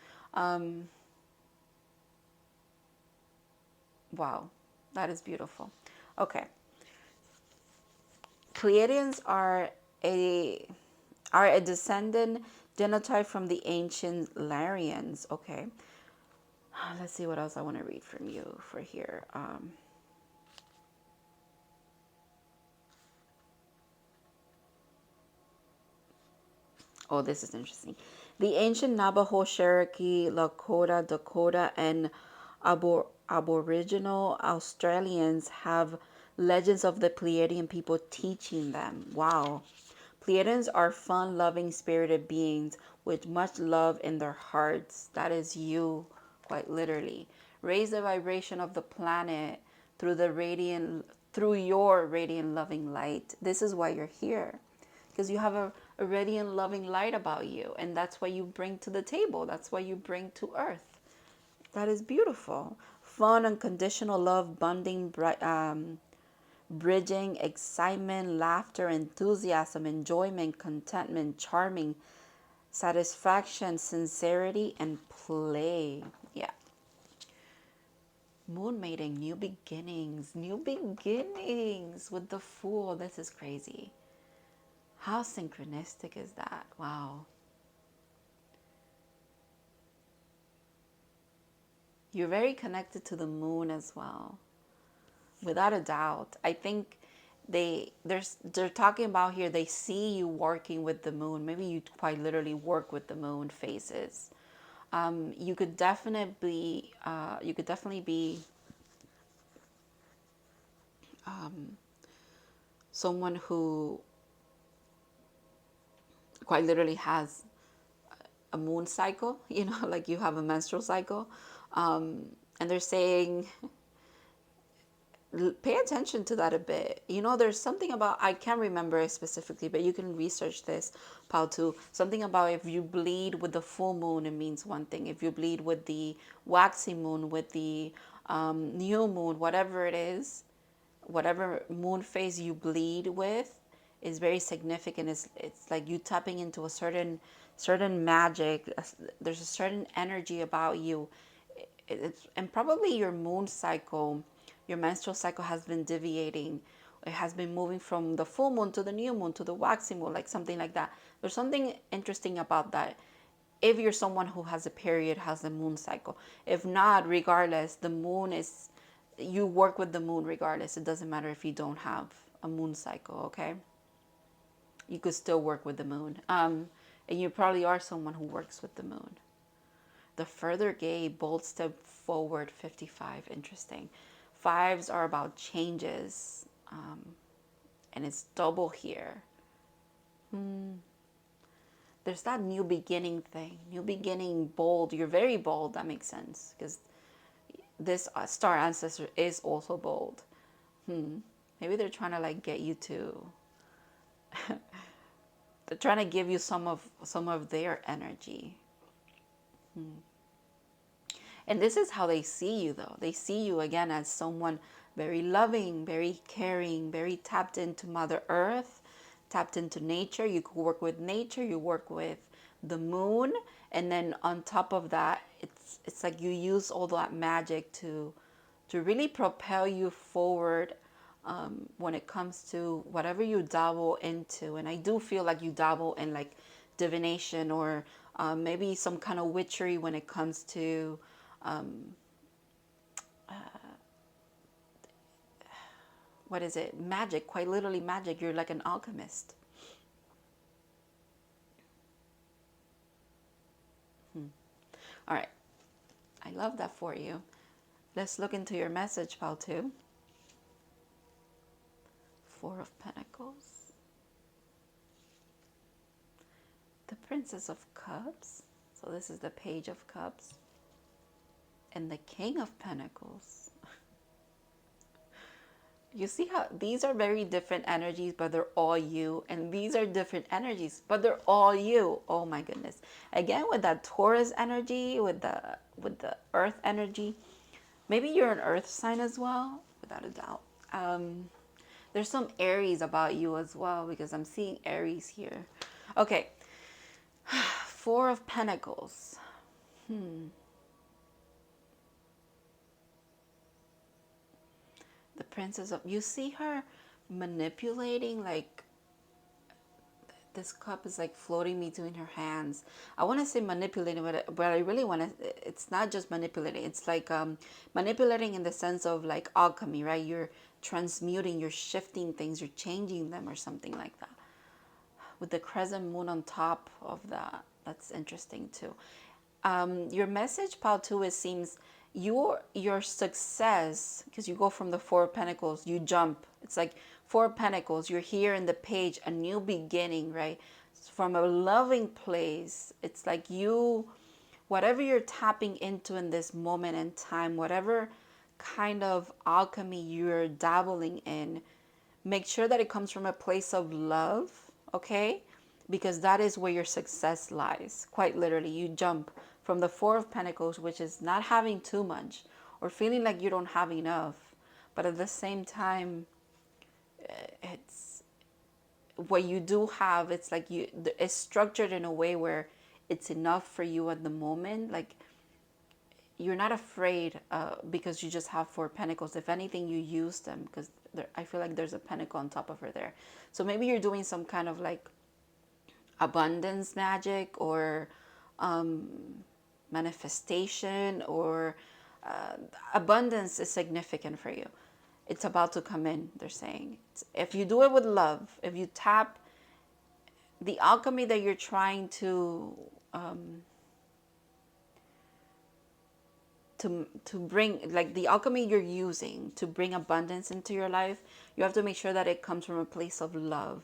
Wow, that is beautiful. Okay. Pleiadians are a descendant genotype from the ancient Lyrians. Okay. Let's see what else I want to read from you for here. Oh, this is interesting. The ancient Navajo, Cherokee, Lakota, Dakota, and Aboriginal Australians have legends of the Pleiadian people teaching them. Wow. Pleiadians are fun, loving, spirited beings with much love in their hearts. That is you, quite literally. Raise the vibration of the planet through your radiant loving light. This is why you're here. Because you have a radiant loving light about you. And that's what you bring to the table. That's what you bring to Earth. That is beautiful. Fun, unconditional love, bonding, bridging, excitement, laughter, enthusiasm, enjoyment, contentment, charming, satisfaction, sincerity, and play. Yeah. Moon mating, new beginnings with the Fool. This is crazy. How synchronistic is that? Wow. You're very connected to the moon as well. Without a doubt. I think they're talking about here, they see you working with the moon. Maybe you quite literally work with the moon phases. You could definitely be someone who quite literally has a moon cycle, like you have a menstrual cycle. And they're saying, pay attention to that a bit. There's something about, I can't remember it specifically, but you can research this, Pao, too. Something about if you bleed with the full moon, it means one thing. If you bleed with the waxy moon, with the new moon, whatever it is, whatever moon phase you bleed with is very significant. It's like you tapping into a certain magic. There's a certain energy about you. And probably your moon cycle, your menstrual cycle has been deviating. It has been moving from the full moon to the new moon to the waxy moon, like something like that. There's something interesting about that. If you're someone who has a period, has a moon cycle. If not, regardless, the moon is, you work with the moon regardless. It doesn't matter if you don't have a moon cycle, okay? You could still work with the moon. And you probably are someone who works with the moon. The further gate, bold step forward, 55. Interesting. Fives are about changes. And it's double here. There's that new beginning thing. New beginning, bold. You're very bold. That makes sense. Because this star ancestor is also bold. Maybe they're trying to like get you to... they're trying to give you some of their energy. And this is how they see you, though. They see you, again, as someone very loving, very caring, very tapped into Mother Earth, tapped into nature. You could work with nature. You work with the moon, and then on top of that, it's like you use all that magic to really propel you forward, when it comes to whatever you dabble into. And I do feel like you dabble in like divination, or maybe some kind of witchery when it comes to what is it, magic, quite literally magic. You're like an alchemist. All right, I love that for you. Let's look into your message, pal, too. Four of Pentacles, the Princess of Cups, so this is the Page of Cups, and the King of Pentacles. You see how these are very different energies, but they're all you. And these are different energies, but they're all you. Oh my goodness. Again, with that Taurus energy, with the earth energy, maybe you're an earth sign as well, without a doubt. There's some Aries about you as well, because I'm seeing Aries here. Okay. Four of Pentacles. The Princess of, you see her manipulating, like this cup is like floating between her hands. I want to say manipulating, but I really want to, it's not just manipulating. It's like manipulating in the sense of like alchemy, right? You're transmuting, you're shifting things, you're changing them or something like that. With the crescent moon on top of that. That's interesting too. Your message, pal, too, it seems your success, because you go from the Four of Pentacles, you jump. It's like Four of Pentacles, you're here in the Page, a new beginning, right? From a loving place. It's like you, whatever you're tapping into in this moment in time, whatever kind of alchemy you're dabbling in, make sure that it comes from a place of love, okay? Because that is where your success lies. Quite literally, you jump from the Four of Pentacles, which is not having too much or feeling like you don't have enough, but at the same time, it's what you do have. It's like it's structured in a way where it's enough for you at the moment. Like you're not afraid because you just have Four Pentacles. If anything, you use them, because I feel like there's a pentacle on top of her there. So maybe you're doing some kind of like abundance magic, or manifestation, or abundance is significant for you. It's about to come in, they're saying. If you do it with love, if you tap the alchemy that you're trying to bring, like the alchemy you're using to bring abundance into your life, you have to make sure that it comes from a place of love,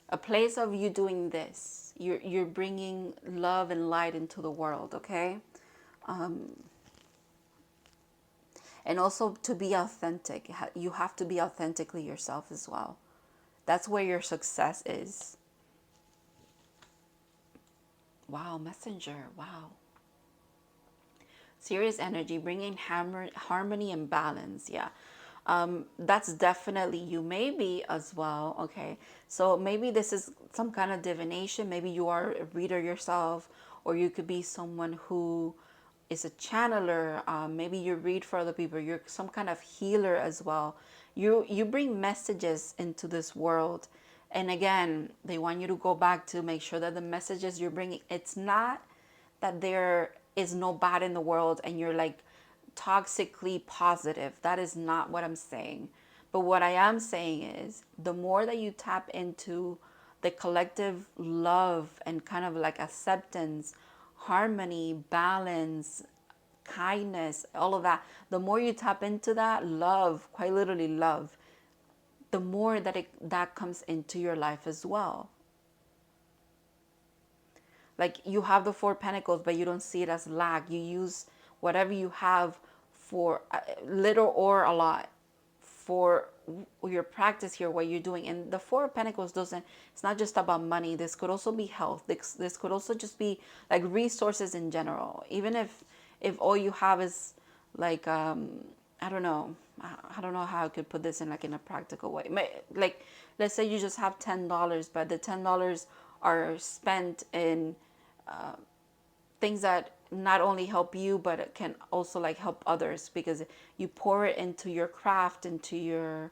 a place of you doing this. You're bringing love and light into the world, okay? And also to be authentic. You have to be authentically yourself as well. That's where your success is. Wow, Messenger, wow. Serious energy, bringing harmony and balance, yeah. That's definitely you, maybe as well, okay? So maybe this is some kind of divination. Maybe you are a reader yourself, or you could be someone who is a channeler. Maybe you read for other people. You're some kind of healer as well. You bring messages into this world. And again, they want you to go back to make sure that the messages you're bringing, it's not that there is no bad in the world and you're like toxically positive. That is not what I'm saying. But what I am saying is the more that you tap into the collective love and kind of like acceptance, harmony, balance, kindness, all of that, the more you tap into that love, quite literally love, the more that that comes into your life as well. Like you have the Four Pentacles, but you don't see it as lack. You use whatever you have for little or a lot for your practice here, what you're doing. And the Four of Pentacles doesn't, it's not just about money. This could also be health. This could also just be like resources in general. Even if all you have is like, I don't know how I could put this in like in a practical way. Like, let's say you just have $10, but the $10 are spent in things that not only help you, but it can also like help others, because you pour it into your craft, into your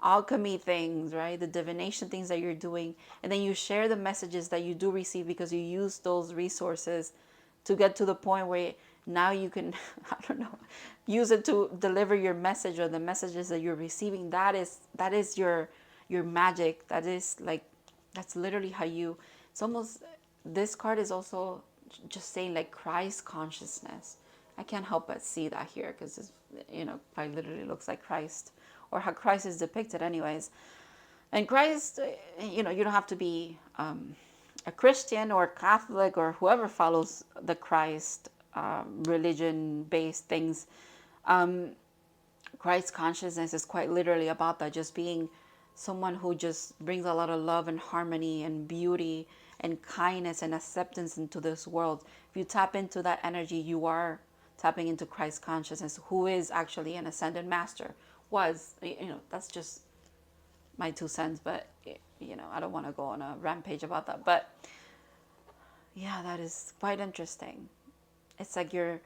alchemy things, right? The divination things that you're doing, and then you share the messages that you do receive, because you use those resources to get to the point where now you can I don't know, use it to deliver your message, or the messages that you're receiving. That is your magic. That is like, that's literally how you, it's almost, this card is also just saying like Christ consciousness. I can't help but see that here, because it's, quite literally looks like Christ, or how Christ is depicted anyways. And Christ, you don't have to be a Christian or Catholic or whoever follows the Christ religion-based things. Christ consciousness is quite literally about that, just being someone who just brings a lot of love and harmony and beauty and kindness and acceptance into this world. If you tap into that energy, you are tapping into Christ consciousness, who is actually an ascended master. That's just my 2 cents, but I don't want to go on a rampage about that. But yeah, that is quite interesting. It's like your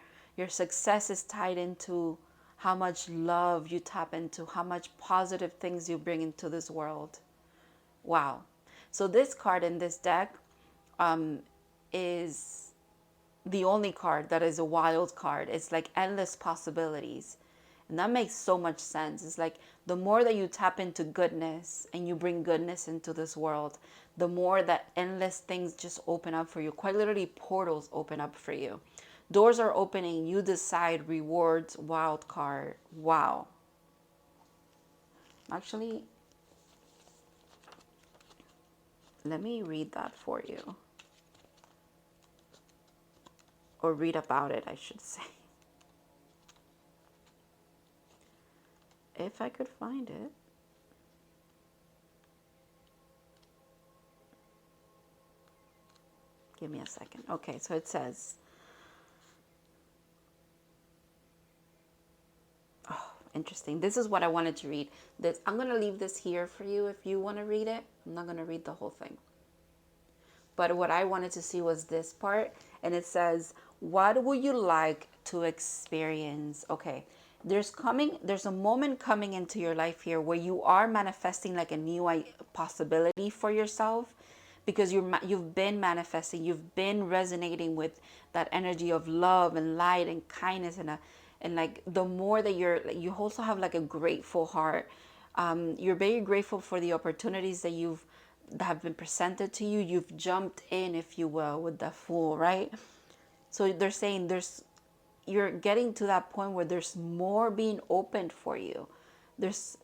success is tied into how much love you tap into, how much positive things you bring into this world. Wow. So this card in this deck is the only card that is a wild card. It's like endless possibilities. And that makes so much sense. It's like the more that you tap into goodness and you bring goodness into this world, the more that endless things just open up for you. Quite literally, portals open up for you. Doors are opening. You decide. Rewards. Wild card. Wow. Actually, let me read that for you. Or read about it, I should say. If I could find it. Give me a second. Okay, so it says, oh, interesting. This is what I wanted to read. I'm going to leave this here for you if you want to read it. I'm not going to read the whole thing. But what I wanted to see was this part. And it says, what would you like to experience? Okay, there's a moment coming into your life here where you are manifesting like a new possibility for yourself, because you've been manifesting, you've been resonating with that energy of love and light and kindness, and like the more that you also have like a grateful heart. You're very grateful for the opportunities that have been presented to you. You've jumped in, if you will, with the Fool, right? So they're saying you're getting to that point where there's more being opened for you. There's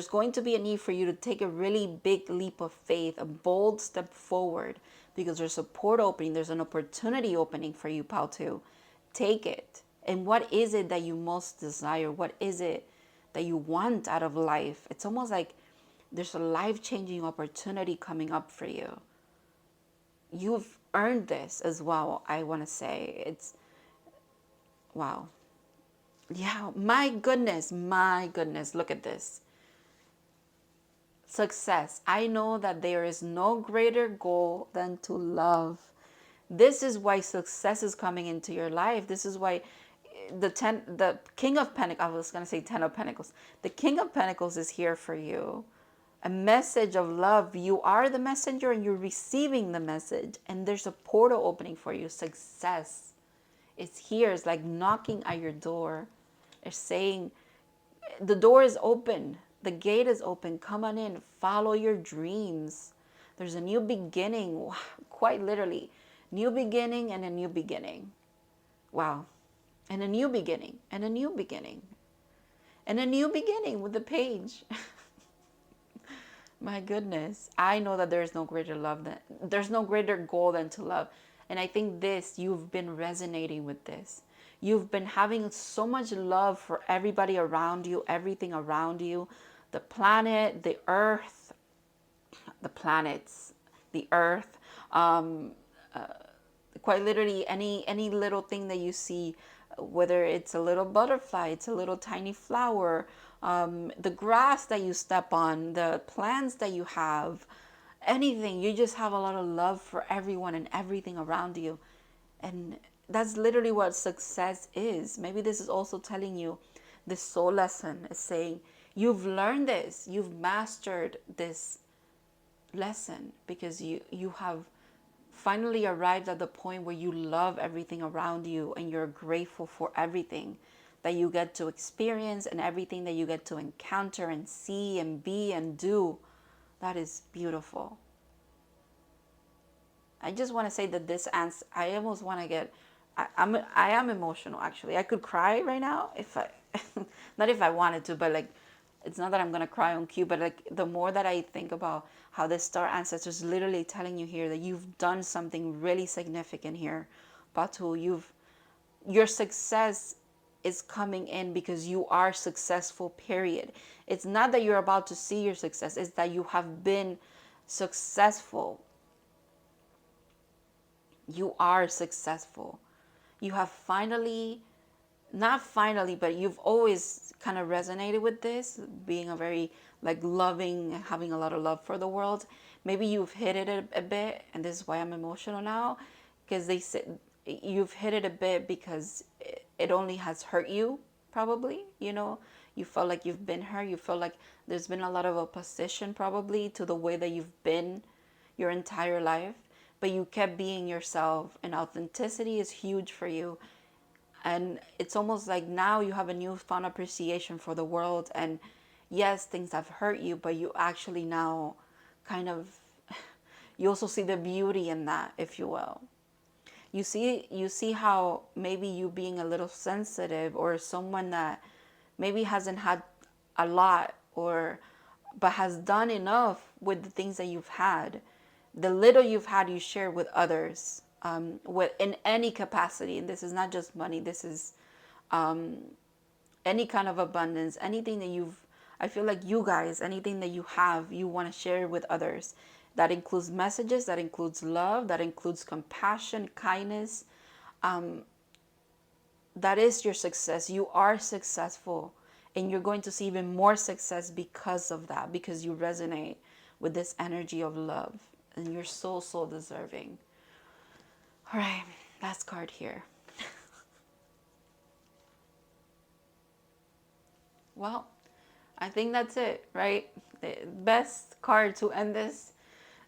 going to be a need for you to take a really big leap of faith, a bold step forward, because there's a portal opening, there's an opportunity opening for you, pal, too. Take it. And what is it that you most desire? What is it that you want out of life? It's almost like there's a life-changing opportunity coming up for you. You've earned this as well, I want to say. It's, wow. Yeah, my goodness, look at this. Success. I know that there is no greater goal than to love. This is why success is coming into your life. This is why the King of Pentacles, I was going to say 10 of Pentacles. The King of Pentacles is here for you. A message of love. You are the messenger and you're receiving the message. And there's a portal opening for you. Success. It's here. It's like knocking at your door. It's saying, the door is open. The gate is open. Come on in. Follow your dreams. There's a new beginning. Quite literally. New beginning and a new beginning. Wow. And a new beginning. And a new beginning. And a new beginning with the page. My goodness. I know that there's no greater goal than to love. And I think you've been resonating with this. You've been having so much love for everybody around you, everything around you, the planet, the earth, the planets, the earth, quite literally any little thing that you see, whether it's a little butterfly, it's a little tiny flower, the grass that you step on, the plants that you have, anything. You just have a lot of love for everyone and everything around you. And that's literally what success is. Maybe this is also telling you, this soul lesson is saying, you've learned this, you've mastered this lesson, because you have finally arrived at the point where you love everything around you and you're grateful for everything that you get to experience and everything that you get to encounter and see and be and do. That is beautiful. I just want to say that this answer, I almost want to get, I am emotional actually. I could cry right now if I, not if I wanted to, but like, it's not that I'm going to cry on cue, but like the more that I think about how the star ancestors literally telling you here that you've done something really significant here, Batu, your success is coming in because you are successful, period. It's not that you're about to see your success, it's that you have been successful. You are successful. You have finally, not finally, but you've always kind of resonated with this, being a very like loving, having a lot of love for the world. Maybe you've hit it a bit, and this is why I'm emotional now, because they said you've hit it a bit because it only has hurt you, probably, you felt like you've been hurt. You feel like there's been a lot of opposition probably to the way that you've been your entire life, but you kept being yourself, and authenticity is huge for you. And it's almost like now you have a newfound appreciation for the world. And yes, things have hurt you, but you actually now kind of, you also see the beauty in that, if you will. You see how maybe you being a little sensitive, or someone that maybe hasn't had a lot, or but has done enough with the things that you've had, the little you've had, you share with others, with in any capacity. And this is not just money, this is any kind of abundance, anything that I feel like you guys, anything that you have, you want to share with others. That includes messages, that includes love, that includes compassion, kindness. That is your success. You are successful, and you're going to see even more success because of that, because you resonate with this energy of love, and you're so deserving. All right, last card here. Well, I think that's it, right? The best card to end this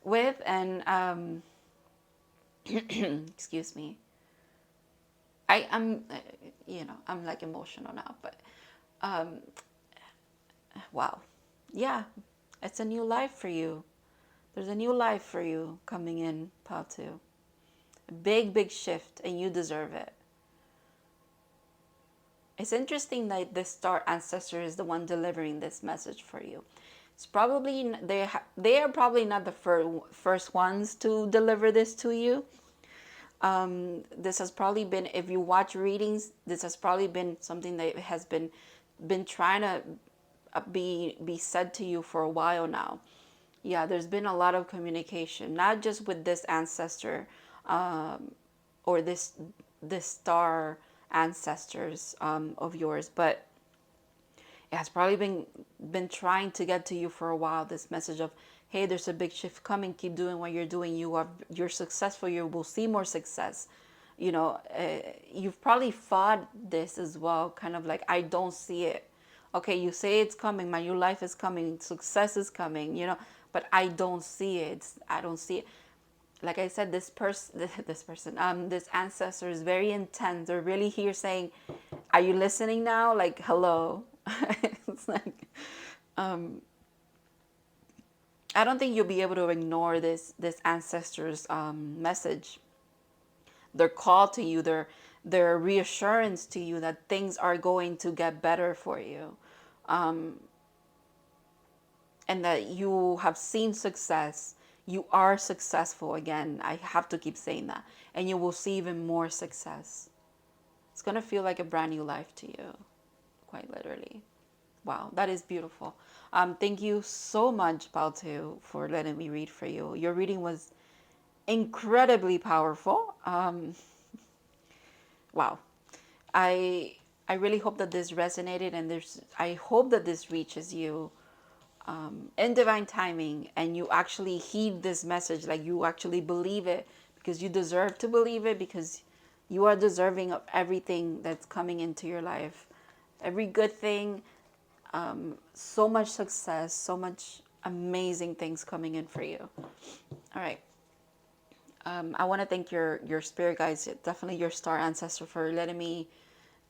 with. And excuse me, I'm I'm like emotional now, but wow, yeah, it's a new life for you. There's a new life for you coming in, Patu. A big shift, and you deserve it. It's interesting that the star ancestor is the one delivering this message for you. It's probably they are probably not the first ones to deliver this to you. This has probably been, if you watch readings, this has probably been something that has been trying to be said to you for a while now. Yeah, there's been a lot of communication, not just with this ancestor, or this star ancestors of yours, but it has probably been trying to get to you for a while. This message of, hey, there's a big shift coming. Keep doing what you're doing. You're successful. You will see more success. You've probably fought this as well. Kind of like, I don't see it. Okay, you say it's coming. My new life is coming. Success is coming. But I don't see it. I don't see it. Like I said, this ancestor is very intense. They're really here saying, are you listening now? Like, hello. It's like, I don't think you'll be able to ignore this ancestor's message. Their call to you, their reassurance to you that things are going to get better for you, and that you have seen success. You are successful again. I have to keep saying that, and you will see even more success. It's gonna feel like a brand new life to you, quite literally. Wow, that is beautiful. Thank you so much, Baltu, for letting me read for you. Your reading was incredibly powerful. Wow. I really hope that this resonated, and I hope that this reaches you. in divine timing, and you actually heed this message, like you actually believe it because you deserve to believe it, because you are deserving of everything that's coming into your life, every good thing, so much success, so much amazing things coming in for you. All right. I want to thank your spirit guides, definitely your star ancestor, for letting me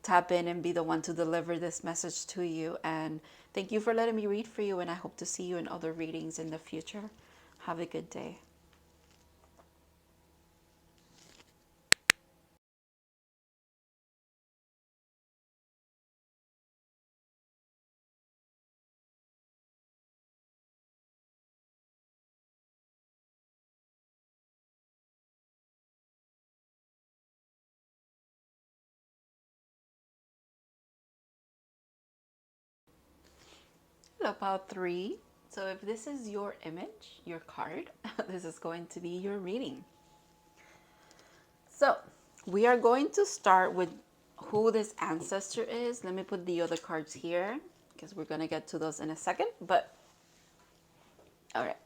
tap in and be the one to deliver this message to you. And thank you for letting me read for you. And I hope to see you in other readings in the future. Have a good day. Hello, pile 3. So if this is your image, your card, this is going to be your reading. So we are going to start with who this ancestor is. Let me put the other cards here because we're going to get to those in a second. But all right,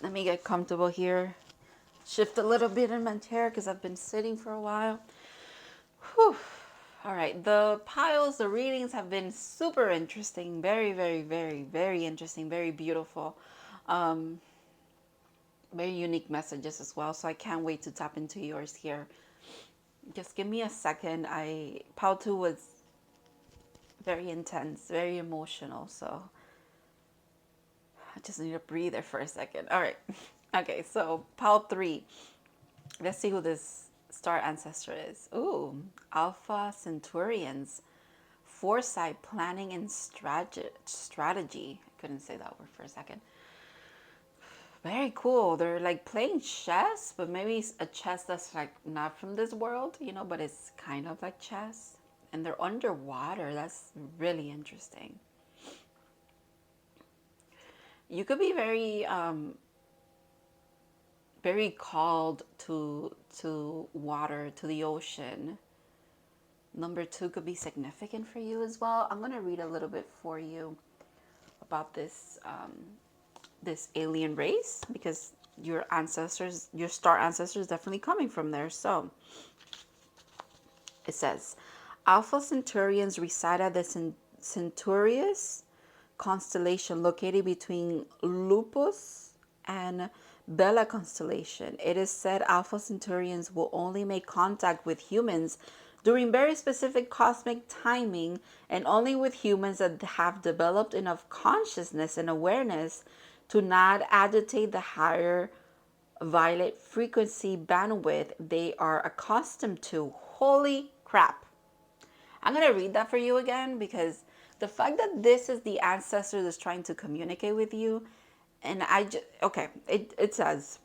let me get comfortable here. Shift a little bit in my chair because I've been sitting for a while. Whew. All right, the piles, the readings have been super interesting. Very, very, very, very interesting. Very beautiful. Very unique messages as well. So I can't wait to tap into yours here. Just give me a second. Pile 2 was very intense, very emotional. So I just need a breather for a second. All right. Okay, so pile 3. Let's see who this star ancestor is. Ooh, Alpha Centaurians. Foresight, planning, and strategy. I couldn't say that word for a second. Very cool. They're like playing chess, but maybe it's a chess that's like not from this world, you know, but it's kind of like chess. And they're underwater. That's really interesting. You could be very very called to water, to the ocean. Number 2 could be significant for you as well. I'm going to read a little bit for you about this this alien race, because your ancestors, your star ancestors, definitely coming from there. So it says, Alpha Centaurians reside at the Centaurus constellation located between Lupus and Bella constellation. It is said Alpha Centaurians will only make contact with humans during very specific cosmic timing, and only with humans that have developed enough consciousness and awareness to not agitate the higher violet frequency bandwidth they are accustomed to. Holy crap. I'm going to read that for you again, because the fact that this is the ancestor that's trying to communicate with you, and it says,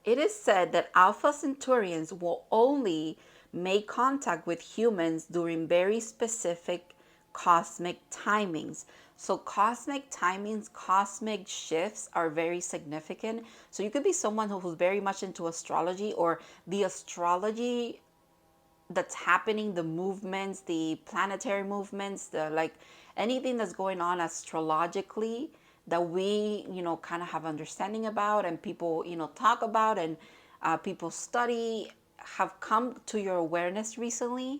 it is said that Alpha Centaurians will only make contact with humans during very specific cosmic timings. So cosmic timings, cosmic shifts are very significant. So you could be someone who's very much into astrology, or the astrology that's happening, the movements, the planetary movements, the like anything that's going on astrologically that we, you know, kind of have understanding about, and people, you know, talk about, and people study, have come to your awareness recently.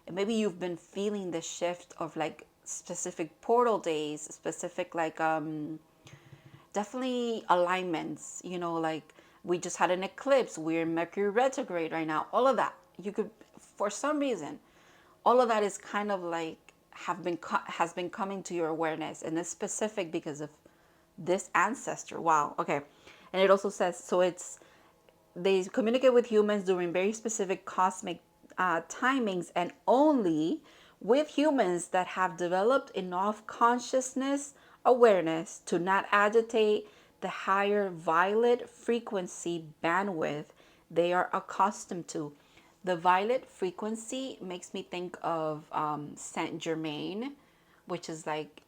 And maybe you've been feeling the shift of like specific portal days, specific like definitely alignments, you know, like we just had an eclipse, we're in Mercury retrograde right now, all of that. You could, for some reason, all of that is kind of like has been coming to your awareness, and it's specific because of this ancestor. Wow. Okay. And it also says, so it's, they communicate with humans during very specific cosmic timings, and only with humans that have developed enough consciousness awareness to not agitate the higher violet frequency bandwidth they are accustomed to. The violet frequency makes me think of Saint Germain, which is like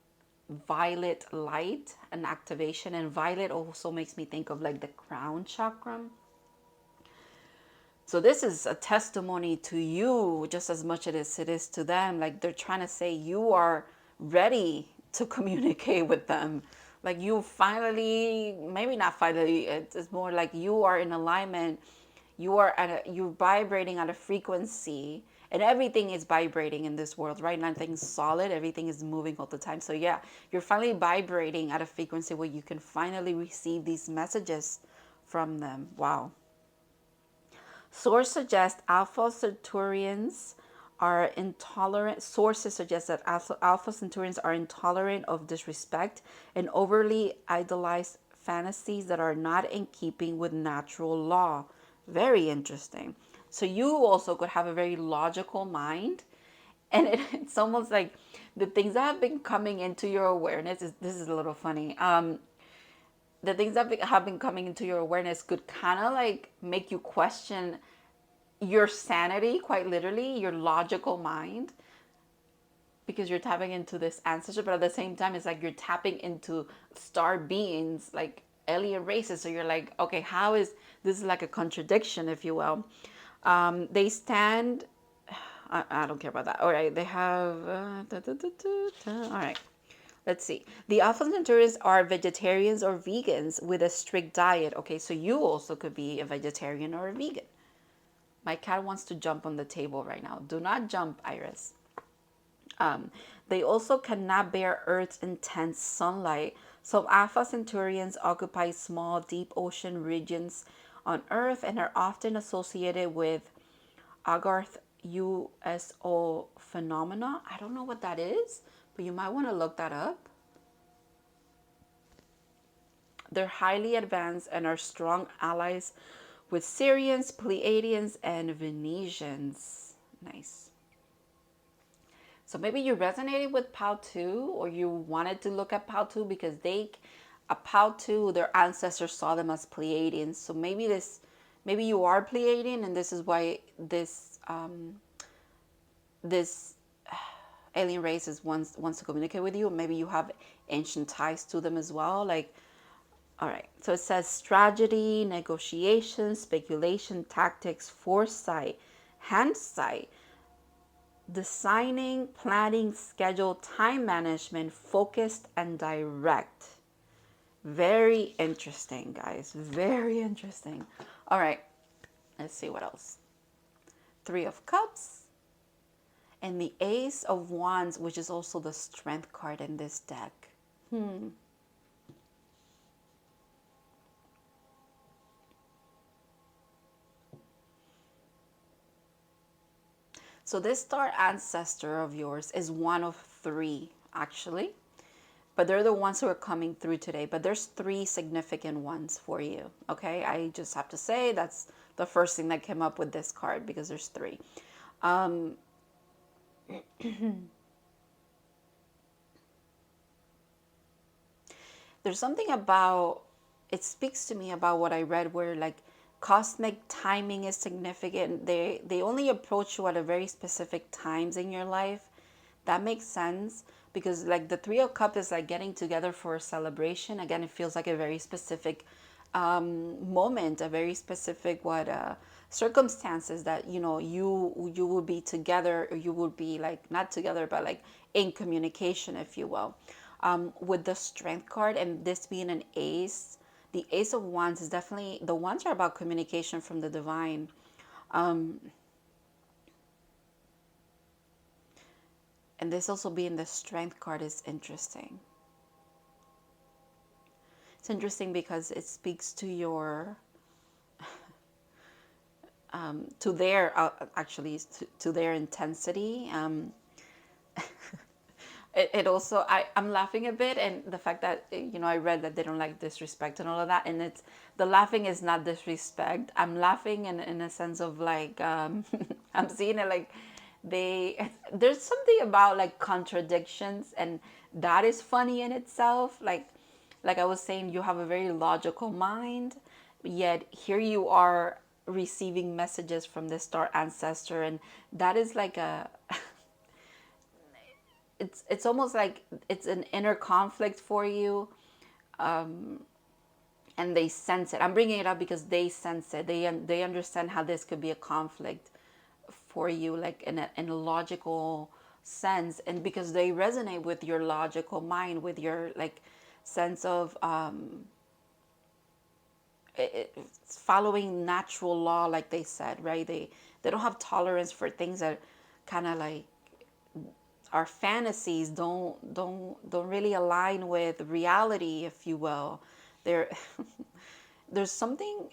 violet light and activation, and violet also makes me think of like the crown chakra. So this is a testimony to you just as much as it is to them. Like they're trying to say you are ready to communicate with them. Like you finally, maybe not finally, it's more like you are in alignment. You're vibrating at a frequency, and everything is vibrating in this world, right? Nothing's solid, everything is moving all the time. So yeah, you're finally vibrating at a frequency where you can finally receive these messages from them. Wow. Source suggests Alpha Centaurians are intolerant. Sources suggest that Alpha Centaurians are intolerant of disrespect and overly idolized fantasies that are not in keeping with natural law. Very interesting. So you also could have a very logical mind, and it's almost like the things that have been coming into your awareness this is a little funny. The things that have been coming into your awareness could kind of like make you question your sanity, quite literally, your logical mind, because you're tapping into this ancestor, but at the same time, it's like you're tapping into star beings, like alien races. So you're like, okay, how is this is like a contradiction, if you will. They stand. I don't care about that. All right, they have. All right. Let's see. The Alpha Centaurians are vegetarians or vegans with a strict diet. Okay, so you also could be a vegetarian or a vegan. My cat wants to jump on the table right now. Do not jump, Iris. They also cannot bear Earth's intense sunlight. So Alpha Centaurians occupy small, deep ocean regions on Earth and are often associated with Agarth USO phenomena. I don't know what that is, but you might want to look that up. They're highly advanced and are strong allies with Syrians, Pleiadians, and Venetians. Nice. So maybe you resonated with Pau-2, or you wanted to look at Pau-2 because Pau-2, their ancestors saw them as Pleiadians. So maybe you are Pleiadian, and this is why this alien race wants to communicate with you. Maybe you have ancient ties to them as well. Like, all right. So it says strategy, negotiation, speculation, tactics, foresight, hindsight, designing, planning, schedule, time management, focused, and direct. Very interesting, guys. Very interesting. All right. Let's see what else. Three of Cups. And the Ace of Wands, which is also the strength card in this deck. So this star ancestor of yours is one of three, actually. But they're the ones who are coming through today. But there's three significant ones for you, okay? I just have to say that's the first thing that came up with this card because there's three. There's something about, it speaks to me about what I read where like cosmic timing is significant. They only approach you at a very specific times in your life. That makes sense because like the Three of Cups is like getting together for a celebration. Again, it feels like a very specific moment, a very specific circumstances that you know you will be together, or you will be like not together but like in communication, if you will. With the Strength card and this being an ace, the Ace of Wands is definitely, the wands are about communication from the divine. And this also being the Strength card is interesting. It's interesting because it speaks to your, to their, actually, to their intensity. It also, I'm laughing a bit, and the fact that, you know, I read that they don't like disrespect and all of that, and it's, the laughing is not disrespect. I'm laughing in a sense of like, I'm seeing it like there's something about like contradictions, and that is funny in itself. Like I was saying, you have a very logical mind, yet here you are receiving messages from the star ancestor, and that is like a, it's almost like it's an inner conflict for you, and they sense it. I'm bringing it up because they sense it. They understand how this could be a conflict for you, like in a logical sense, and because they resonate with your logical mind, with your like sense of following natural law, like they said, right? They don't have tolerance for things that kind of like our fantasies don't really align with reality, if you will. There there's something.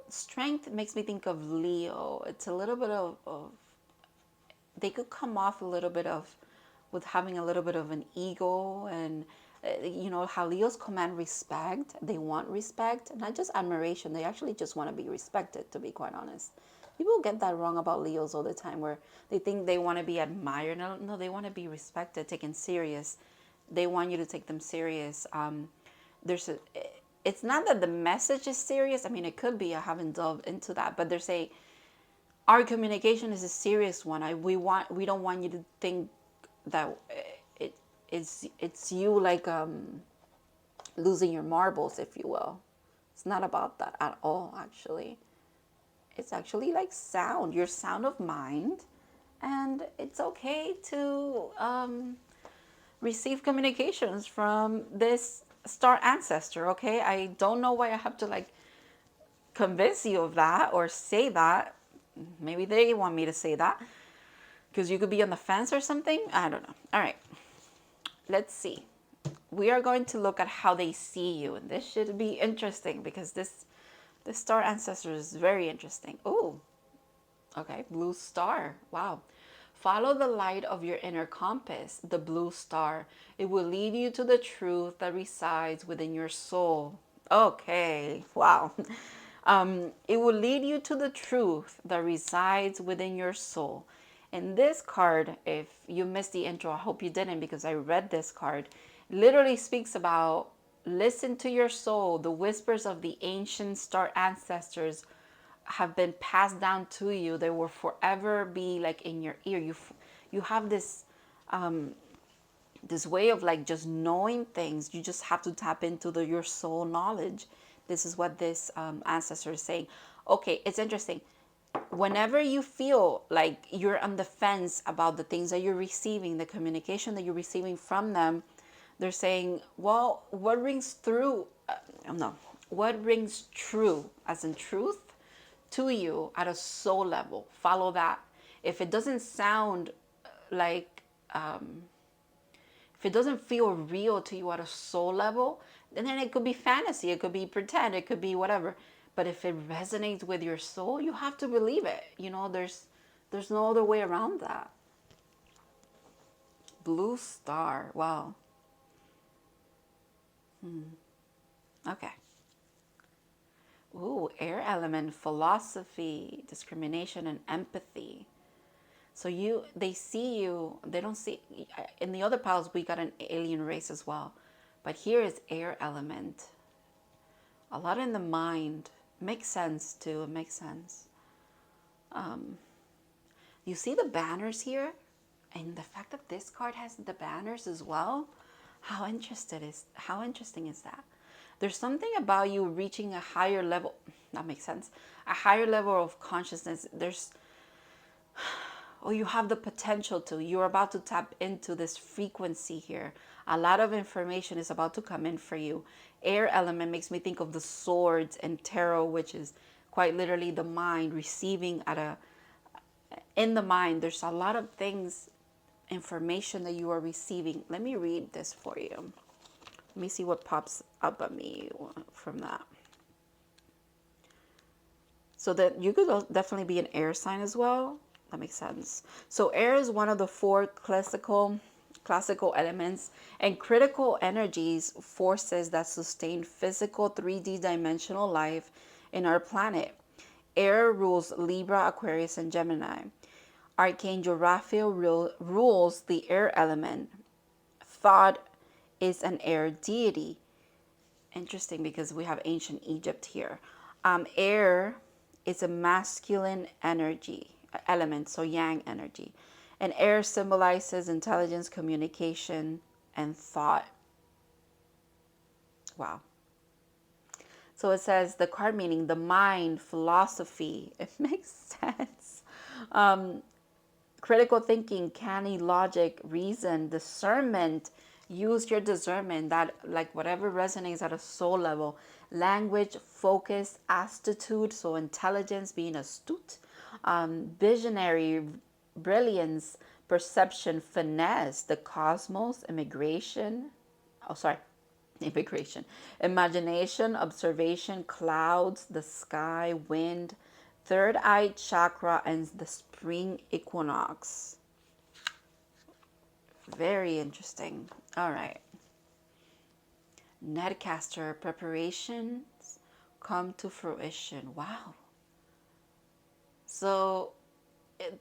Strength makes me think of Leo. It's a little bit of they could come off a little bit of with having a little bit of an ego, and you know how Leos command respect. They want respect, not just admiration. They actually just want to be respected, to be quite honest. People get that wrong about Leos all the time, where they think they want to be admired. No, no, they want to be respected, taken serious. They want you to take them serious. There's a, it's not that the message is serious. I mean, it could be. I haven't delved into that, but they're saying our communication is a serious one. We don't want you to think that it's you like losing your marbles, if you will. It's not about that at all, actually. It's actually like sound, your sound of mind, and it's okay to receive communications from this star ancestor. Okay, I don't know why I have to like convince you of that or say that. Maybe they want me to say that because you could be on the fence or something. I don't know. All right, let's see. We are going to look at how they see you, and this should be interesting because this star ancestor is very interesting. Oh, okay, blue star. Wow. Follow the light of your inner compass, the blue star. It will lead you to the truth that resides within your soul. Okay, wow. It will lead you to the truth that resides within your soul. And this card, if you missed the intro, I hope you didn't because I read this card, literally speaks about listen to your soul. The whispers of the ancient star ancestors have been passed down to you. They will forever be like in your ear. You have this this way of like just knowing things. You just have to tap into your soul knowledge. This is what this ancestor is saying. Okay, it's interesting. Whenever you feel like you're on the fence about the things that you're receiving, the communication that you're receiving from them, they're saying, well, what rings through? No, what rings true, as in truth, to you at a soul level? Follow that. If it doesn't sound like, if it doesn't feel real to you at a soul level, then it could be fantasy, it could be pretend, it could be whatever. But if it resonates with your soul, you have to believe it. You know, there's no other way around that. Blue star. Wow. Okay. Ooh, air element, philosophy, discrimination, and empathy. So they see you, they don't see, in the other piles we got an alien race as well. But here is air element. A lot in the mind. Makes sense too, it makes sense. You see the banners here? And the fact that this card has the banners as well? How interesting is that? There's something about you reaching a higher level, that makes sense, a higher level of consciousness. You have the potential to. You're about to tap into this frequency here. A lot of information is about to come in for you. Air element makes me think of the swords and TERRA, which is quite literally the mind receiving in the mind. There's a lot of things, information that you are receiving. Let me read this for you. Let me see what pops up at me from that. So that you could definitely be an air sign as well. That makes sense. So air is one of the four classical elements and critical energies, forces that sustain physical 3D dimensional life in our planet. Air rules Libra, Aquarius, and Gemini. Archangel Raphael rules the air element. Thoth is an air deity. Interesting because we have ancient Egypt here. Air is a masculine energy element, so yang energy. And air symbolizes intelligence, communication, and thought. Wow. So it says the card meaning, the mind, philosophy. It makes sense. Critical thinking, canny logic, reason, discernment. Use your discernment, that like whatever resonates at a soul level. Language, focus, aptitude, so intelligence, being astute. Visionary, brilliance, perception, finesse, the cosmos, immigration. Oh, sorry, immigration. Imagination, observation, clouds, the sky, wind, third eye chakra, and the spring equinox. Very interesting. All right. Netcaster preparations come to fruition. Wow. So,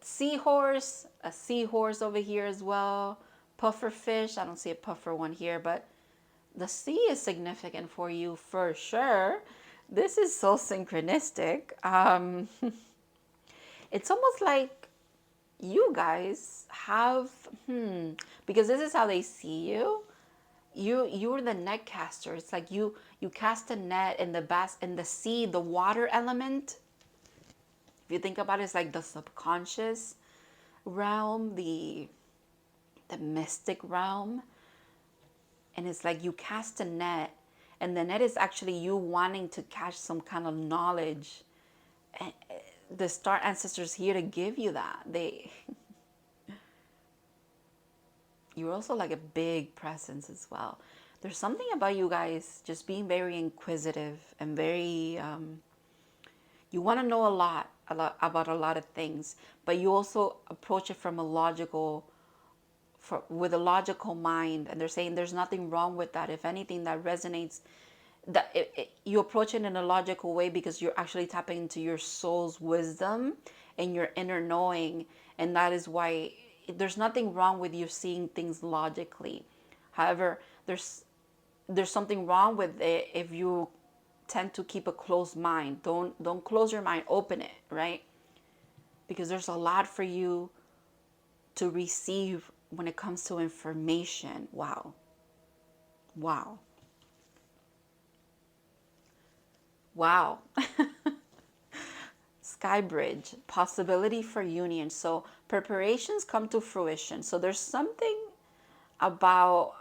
seahorse, a seahorse over here as well. Puffer fish. I don't see a puffer one here, but the sea is significant for you for sure. This is so synchronistic. It's almost like you guys have, because this is how they see you. You're the net caster. It's like you cast a net in the sea, the water element. If you think about it, it's like the subconscious realm, the mystic realm. And it's like you cast a net, and the net is actually you wanting to catch some kind of knowledge. And the star ancestors here to give you that. You're also like a big presence as well. There's something about you guys just being very inquisitive and very, you want to know a lot about a lot of things, but you also approach it from a logical, with a logical mind. And they're saying there's nothing wrong with that. If anything, that resonates, that you approach it in a logical way because you're actually tapping into your soul's wisdom and your inner knowing. And that is why there's nothing wrong with you seeing things logically. However, there's something wrong with it if you tend to keep a closed mind. Don't close your mind, open it, right? Because there's a lot for you to receive when it comes to information. Wow. Wow. Wow. Sky bridge, possibility for union. So preparations come to fruition. So there's something about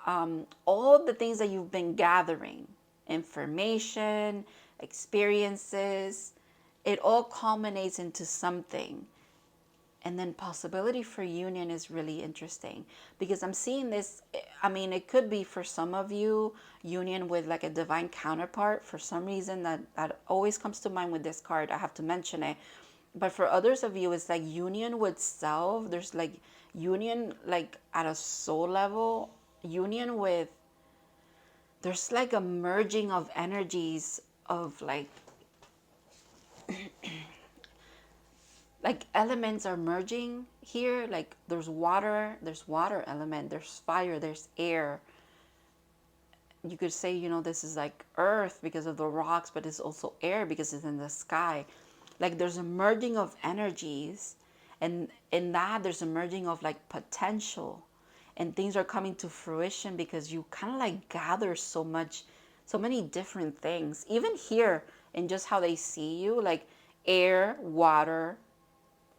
all the things that you've been gathering, information, experiences, it all culminates into something. And then possibility for union is really interesting because I'm seeing this. I mean, it could be for some of you, union with like a divine counterpart. For some reason, that always comes to mind with this card. I have to mention it. But for others of you, it's like union with self. There's like union like at a soul level. Union with, there's like a merging of energies of like elements are merging here. Like there's water element, there's fire, there's air. You could say, this is like earth because of the rocks, but it's also air because it's in the sky. Like there's a merging of energies, and in that there's a merging of like potential, and things are coming to fruition because you kind of like gather so many different things, even here in just how they see you, like air, water,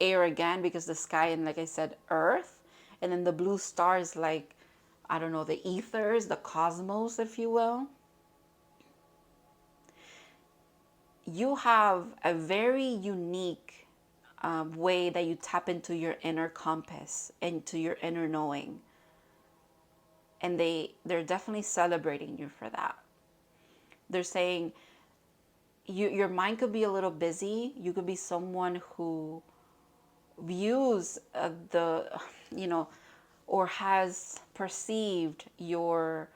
air again because the sky, and like I said, earth, and then the blue star is like, I don't know, the ethers, the cosmos, if you will. You have a very unique way that you tap into your inner compass, into your inner knowing, and they're definitely celebrating you for that. They're saying your mind could be a little busy. You could be someone who views or has perceived your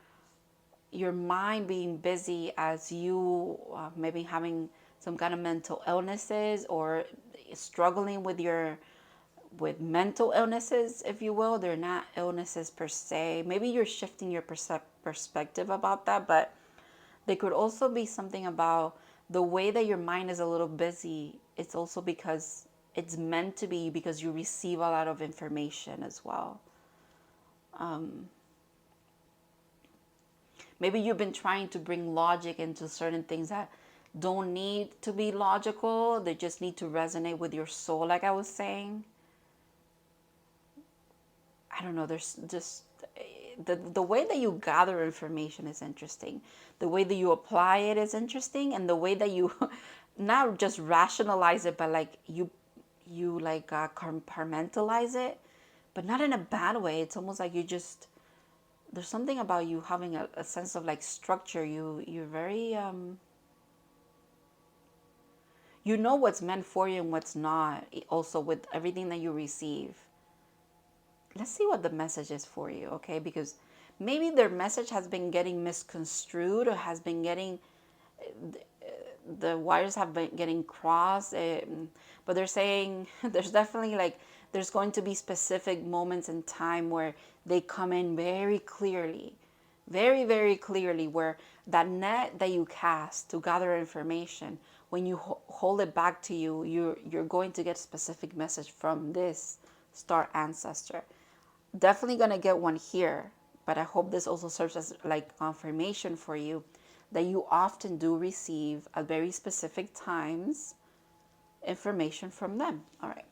mind being busy as you maybe having some kind of mental illnesses or struggling with mental illnesses, if you will. They're not illnesses per se. Maybe you're shifting your perspective about that, but they could also be something about the way that your mind is a little busy. It's also because it's meant to be, because you receive a lot of information as well. Maybe you've been trying to bring logic into certain things that don't need to be logical. They just need to resonate with your soul, like I was saying. I don't know, there's just the way that you gather information is interesting. The way that you apply it is interesting, and the way that you not just rationalize it, but like you like compartmentalize it, but not in a bad way. It's almost like you just, there's something about you having a sense of like structure. You're very you know what's meant for you and what's not, also with everything that you receive. Let's see what the message is for you, okay? Because maybe their message has been getting misconstrued, or has been getting, the wires have been getting crossed, but they're saying there's definitely like, there's going to be specific moments in time where they come in very clearly, very, very clearly, where that net that you cast to gather information, when you hold it back to you, you're going to get specific message from this star ancestor. Definitely going to get one here, but I hope this also serves as like confirmation for you that you often do receive at very specific times information from them. All right.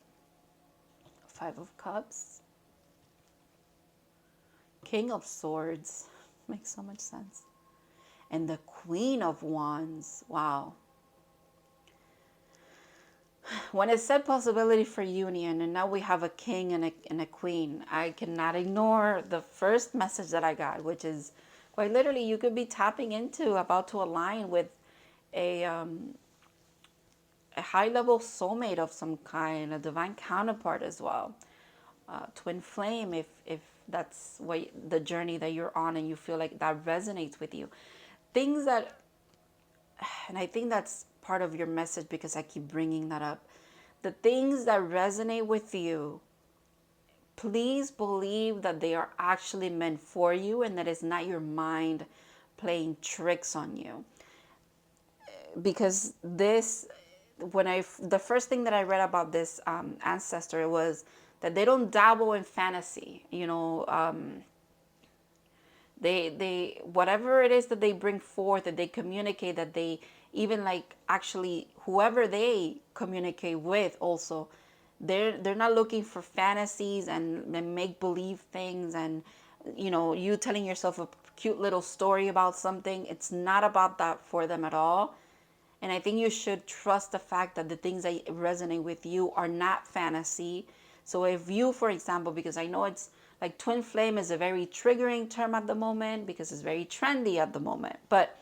5 of Cups. King of Swords. Makes so much sense. And the Queen of Wands. Wow. When it said possibility for union, and now we have a king and a queen, I cannot ignore the first message that I got, which is quite literally, you could be tapping into, about to align with a high-level soulmate of some kind, a divine counterpart as well. Twin flame, if that's what the journey that you're on and you feel like that resonates with you. Things that, and I think that's part of your message because I keep bringing that up. The things that resonate with you, please believe that they are actually meant for you and that it's not your mind playing tricks on you. Because this, the first thing that I read about this ancestor was that they don't dabble in fantasy, they whatever it is that they bring forth, that they communicate, that they even like actually whoever they communicate with also, they're not looking for fantasies and make believe things, and you telling yourself a cute little story about something. It's not about that for them at all. And I think you should trust the fact that the things that resonate with you are not fantasy. So if you, for example, because I know it's like twin flame is a very triggering term at the moment because it's very trendy at the moment. But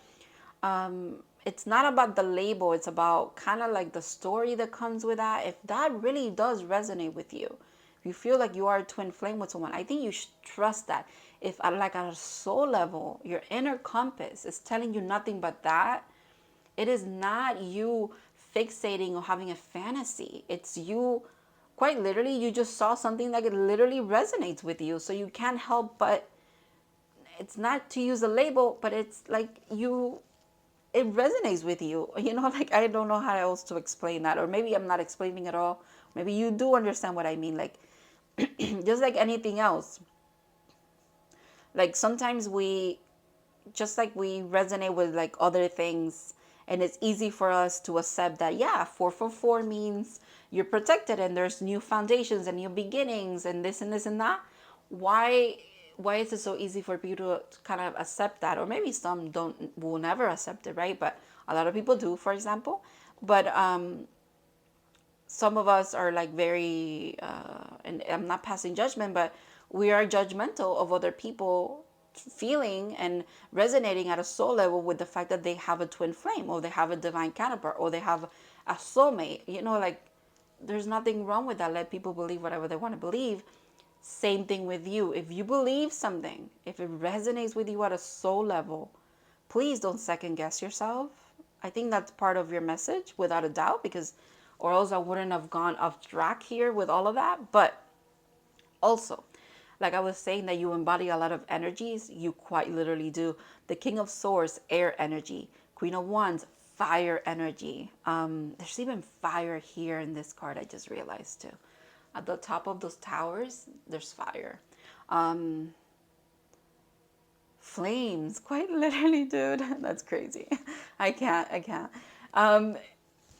it's not about the label. It's about kind of like the story that comes with that. If that really does resonate with you, if you feel like you are a twin flame with someone, I think you should trust that. If like at a soul level, your inner compass is telling you nothing but that, it is not you fixating or having a fantasy. It's you, quite literally, you just saw something that it literally resonates with you. So you can't help but, it's not to use a label, but it's like it resonates with you. Like I don't know how else to explain that. Or maybe I'm not explaining at all. Maybe you do understand what I mean. Like, just like anything else. Like sometimes just like we resonate with like other things, and it's easy for us to accept that, yeah, 444 means you're protected and there's new foundations and new beginnings and this and this and that. Why is it so easy for people to kind of accept that? Or maybe some will never accept it, right? But a lot of people do, for example. But some of us are like very, and I'm not passing judgment, but we are judgmental of other people feeling and resonating at a soul level with the fact that they have a twin flame, or they have a divine counterpart, or they have a soulmate. Like there's nothing wrong with that. Let people believe whatever they want to believe. Same thing with you. If you believe something, if it resonates with you at a soul level, please don't second guess yourself. I think that's part of your message without a doubt, because or else I wouldn't have gone off track here with all of that. But also, like I was saying, that you embody a lot of energies. You quite literally do. The King of Swords, air energy. Queen of Wands, fire energy. There's even fire here in this card, I just realized too. At the top of those towers, there's fire. Flames, quite literally, dude. That's crazy. I can't.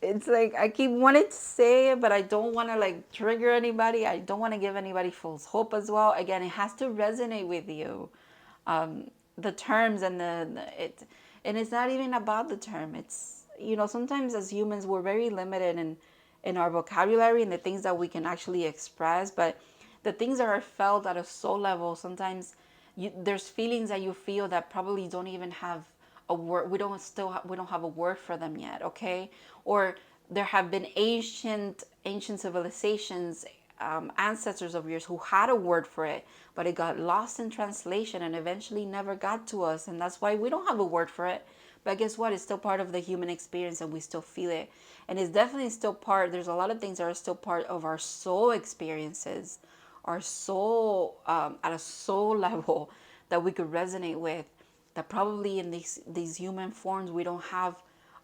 it's like I keep wanting to say it, but I don't want to like trigger anybody. I don't want to give anybody false hope as well. Again, it has to resonate with you. The terms and it, and it's not even about the term. It's, you know, sometimes as humans we're very limited in our vocabulary and the things that we can actually express, but the things that are felt at a soul level, sometimes there's feelings that you feel that probably don't even have a word. We don't have a word for them yet, okay? Or there have been ancient civilizations, ancestors of yours who had a word for it, but it got lost in translation and eventually never got to us, and that's why we don't have a word for it. But guess what? It's still part of the human experience and we still feel it. And it's definitely still part, there's a lot of things that are still part of our soul experiences, our soul, at a soul level that we could resonate with, that probably in these human forms we don't have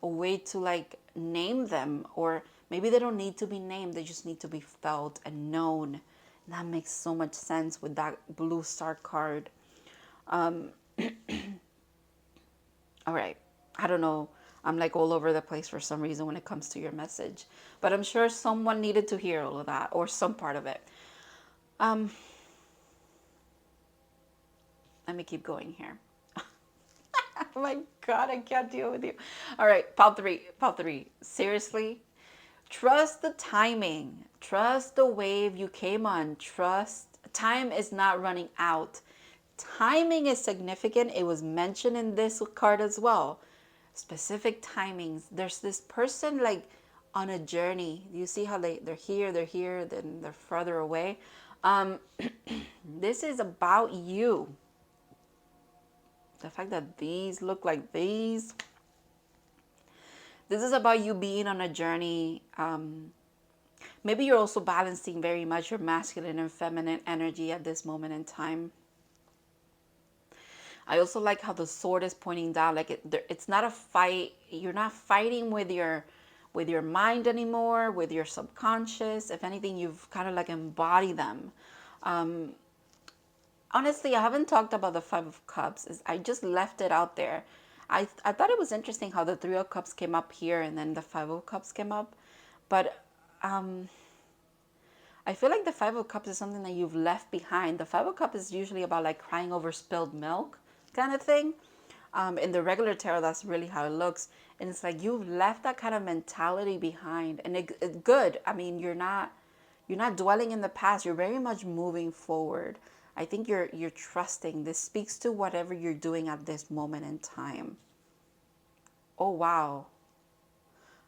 a way to like name them, or maybe they don't need to be named, they just need to be felt and known. And that makes so much sense with that blue star card. All right, I don't know, I'm like all over the place for some reason when it comes to your message, but I'm sure someone needed to hear all of that or some part of it. Let me keep going here. Oh my God, I can't deal with you. All right, pile three. Seriously, trust the timing. Trust the wave you came on. Trust, time is not running out. Timing is significant. It was mentioned in this card as well. Specific timings. There's this person like on a journey. You see how they're here, then they're further away. This is about you. The fact that these look like these. This is about you being on a journey. Maybe you're also balancing very much your masculine and feminine energy at this moment in time. I also like how the sword is pointing down. Like it's not a fight. You're not fighting with your mind anymore, with your subconscious. If anything, you've kind of like embodied them. Honestly, I haven't talked about the Five of Cups. I just left it out there. I thought it was interesting how the Three of Cups came up here and then the Five of Cups came up. But I feel like the Five of Cups is something that you've left behind. The Five of Cups is usually about like crying over spilled milk kind of thing. In the regular tarot, that's really how it looks. And it's like you've left that kind of mentality behind. And it's good. I mean, you're not dwelling in the past. You're very much moving forward. I think you're trusting. This speaks to whatever you're doing at this moment in time. Oh, wow.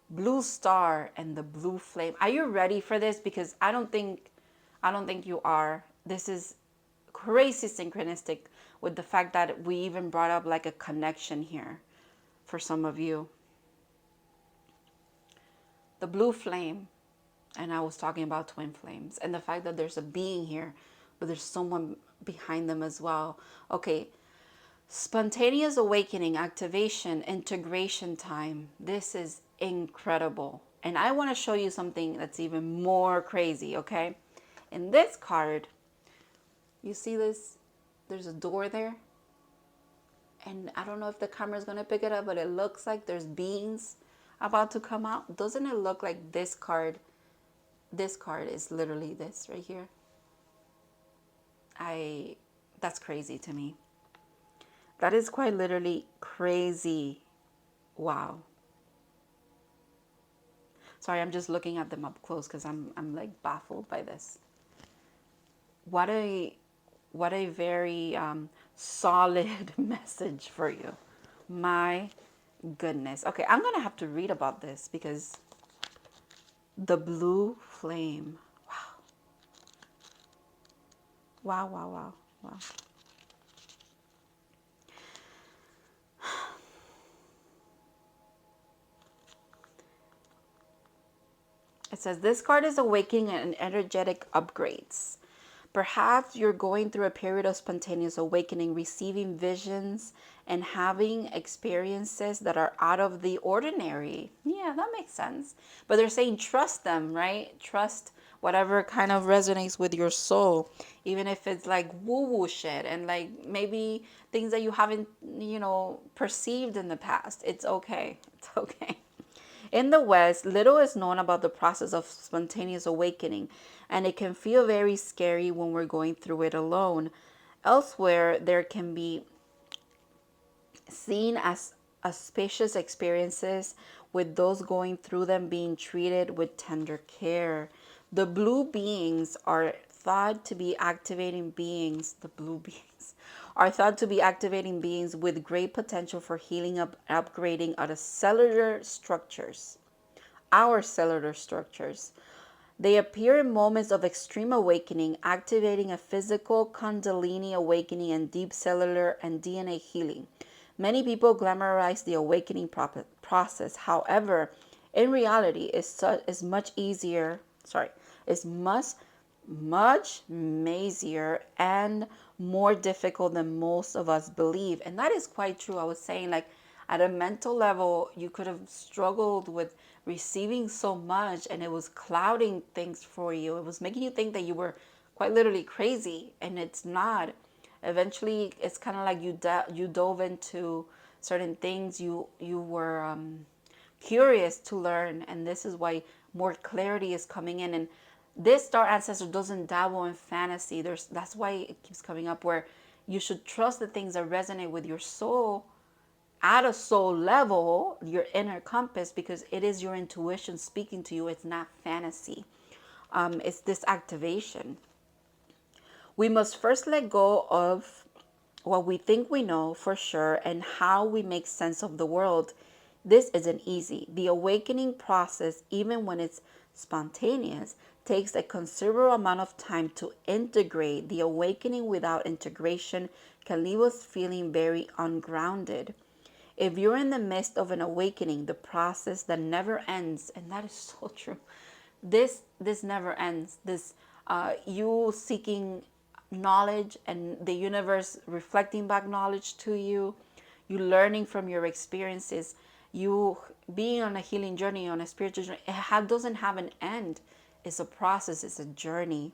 Blue star and the blue flame. Are you ready for this? Because I don't think you are. This is crazy synchronistic with the fact that we even brought up like a connection here for some of you. The blue flame, and I was talking about twin flames, and the fact that there's a being here, but there's someone behind them as well. Okay, spontaneous awakening, activation, integration time. This is incredible. And I want to show you something that's even more crazy, okay? In this card, you see this? There's a door there. And I don't know if the camera is going to pick it up, but it looks like there's beings about to come out. Doesn't it look like this card? This card is literally this right here. That's crazy to me. That is quite literally crazy. Wow. Sorry, I'm just looking at them up close because I'm like baffled by this. What a very solid message for you. My goodness. Okay, I'm gonna have to read about this because the blue flame. Wow. Wow. It says this card is awakening and energetic upgrades. Perhaps you're going through a period of spontaneous awakening, receiving visions and having experiences that are out of the ordinary. Yeah, that makes sense. But they're saying trust them, right? Trust whatever kind of resonates with your soul, even if it's like woo-woo shit and like maybe things that you haven't, perceived in the past. It's okay. It's okay. In the West, little is known about the process of spontaneous awakening, and it can feel very scary when we're going through it alone. Elsewhere, there can be seen as auspicious experiences, with those going through them being treated with tender care. The blue beings are thought to be activating beings. The blue beings are thought to be activating beings with great potential for healing up, upgrading other cellular structures. Our cellular structures. They appear in moments of extreme awakening, activating a physical Kundalini awakening and deep cellular and DNA healing. Many people glamorize the awakening process. However, in reality, it's much easier. It's much mazier and more difficult than most of us believe. And that is quite true. I was saying, like, at a mental level, you could have struggled with receiving so much, and it was clouding things for you. It was making you think that you were quite literally crazy, and it's not. Eventually, it's kind of like you dove into certain things you were curious to learn, and this is why more clarity is coming in. And this star ancestor doesn't dabble in fantasy. That's why it keeps coming up, where you should trust the things that resonate with your soul at a soul level, your inner compass, because it is your intuition speaking to you. It's not fantasy. It's this activation. We must first let go of what we think we know for sure and how we make sense of the world. This isn't easy. The awakening process, even when it's spontaneous, takes a considerable amount of time to integrate. The awakening without integration can leave us feeling very ungrounded. If you're in the midst of an awakening, the process that never ends, and that is so true, this never ends. This you seeking knowledge and the universe reflecting back knowledge to you, you learning from your experiences, you being on a healing journey, on a spiritual journey, doesn't have an end. It's a process, it's a journey.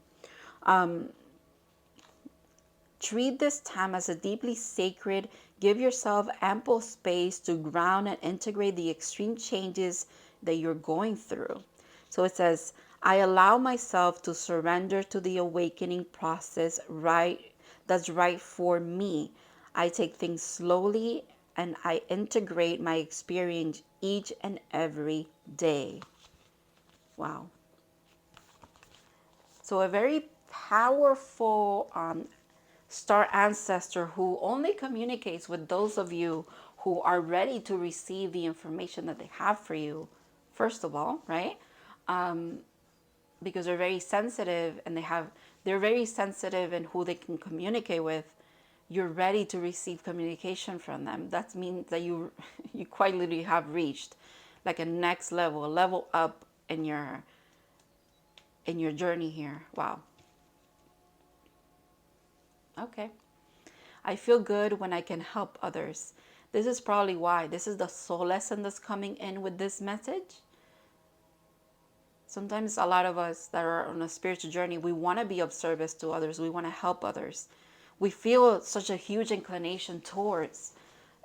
Treat this time as a deeply sacred. Give yourself ample space to ground and integrate the extreme changes that you're going through. So it says, I allow myself to surrender to the awakening process that's right for me. I take things slowly and I integrate my experience each and every day. Wow. So a very powerful star ancestor who only communicates with those of you who are ready to receive the information that they have for you, first of all, right? Because they're very sensitive and they're very sensitive in who they can communicate with. You're ready to receive communication from them. That means that you quite literally have reached like a next level, a level up in your journey here. Wow. Okay. I feel good when I can help others. This is probably why. This is the soul lesson that's coming in with this message. Sometimes a lot of us that are on a spiritual journey, we want to be of service to others. We want to help others. We feel such a huge inclination towards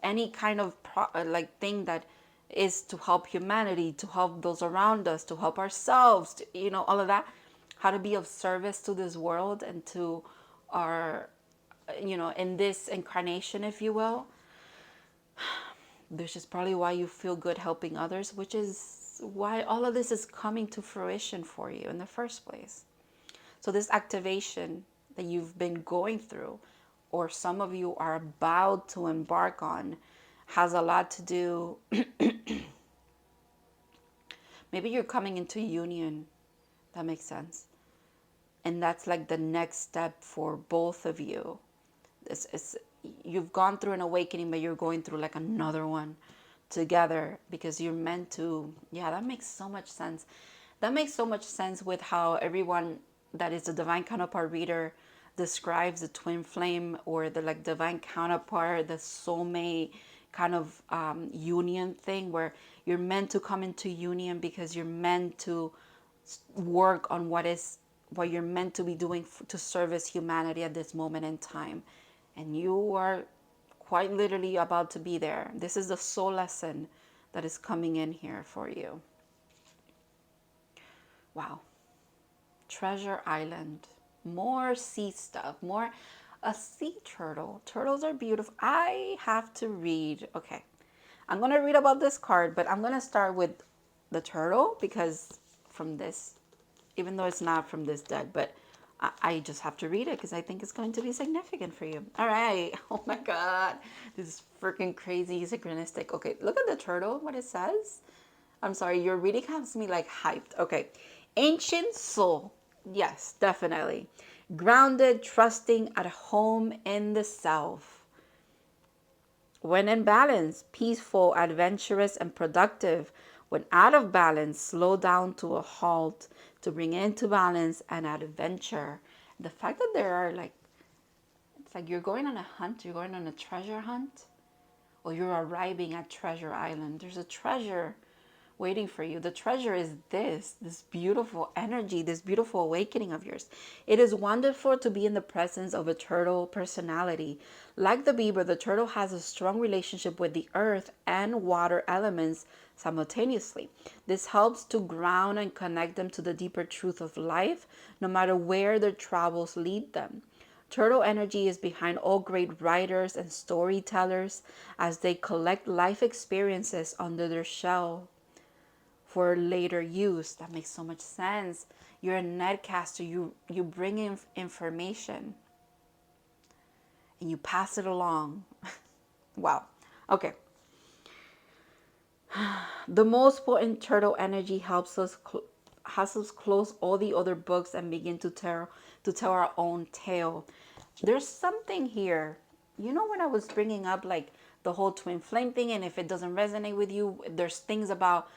any kind of thing that is to help humanity, to help those around us, to help ourselves, all of that. How to be of service to this world and to our, in this incarnation, if you will. This is probably why you feel good helping others, which is why all of this is coming to fruition for you in the first place. So this activation that you've been going through, or some of you are about to embark on, has a lot to do. Maybe you're coming into union. That makes sense. And that's like the next step for both of you. You've gone through an awakening, but you're going through like another one together because you're meant to. Yeah, that makes so much sense. That makes so much sense with how everyone that is a divine counterpart reader describes the twin flame or the like divine counterpart, the soulmate kind of union thing, where you're meant to come into union because you're meant to work on what you're meant to be doing to service humanity at this moment in time. And you are quite literally about to be there. This is the soul lesson that is coming in here for you. Wow. Treasure Island. More sea stuff. More a sea turtle. Turtles are beautiful. I have to read. Okay. I'm going to read about this card, but I'm going to start with the turtle because from this, even though it's not from this deck, but I just have to read it because I think it's going to be significant for you. All right. Oh my God. This is freaking crazy synchronistic. Okay. Look at the turtle, what it says. I'm sorry. Your reading has me like hyped. Okay. Ancient soul. Yes, definitely. Grounded, trusting, at home in the self. When in balance, peaceful, adventurous, and productive. When out of balance, slow down to a halt to bring into balance and adventure. The fact that there are like, it's like you're going on a hunt, you're going on a treasure hunt, or you're arriving at Treasure Island. There's a treasure waiting for you. The treasure is this beautiful energy, this beautiful awakening of yours. It is wonderful to be in the presence of a turtle personality. Like the beaver, the turtle has a strong relationship with the earth and water elements simultaneously. This helps to ground and connect them to the deeper truth of life, no matter where their travels lead them. Turtle energy is behind all great writers and storytellers as they collect life experiences under their shell for later use. That makes so much sense. You're a netcaster. You bring in information and you pass it along. Wow. Okay. The most potent turtle energy helps us close all the other books and begin to tell our own tale. There's something here. You know, when I was bringing up like the whole twin flame thing, and if it doesn't resonate with you, there's things about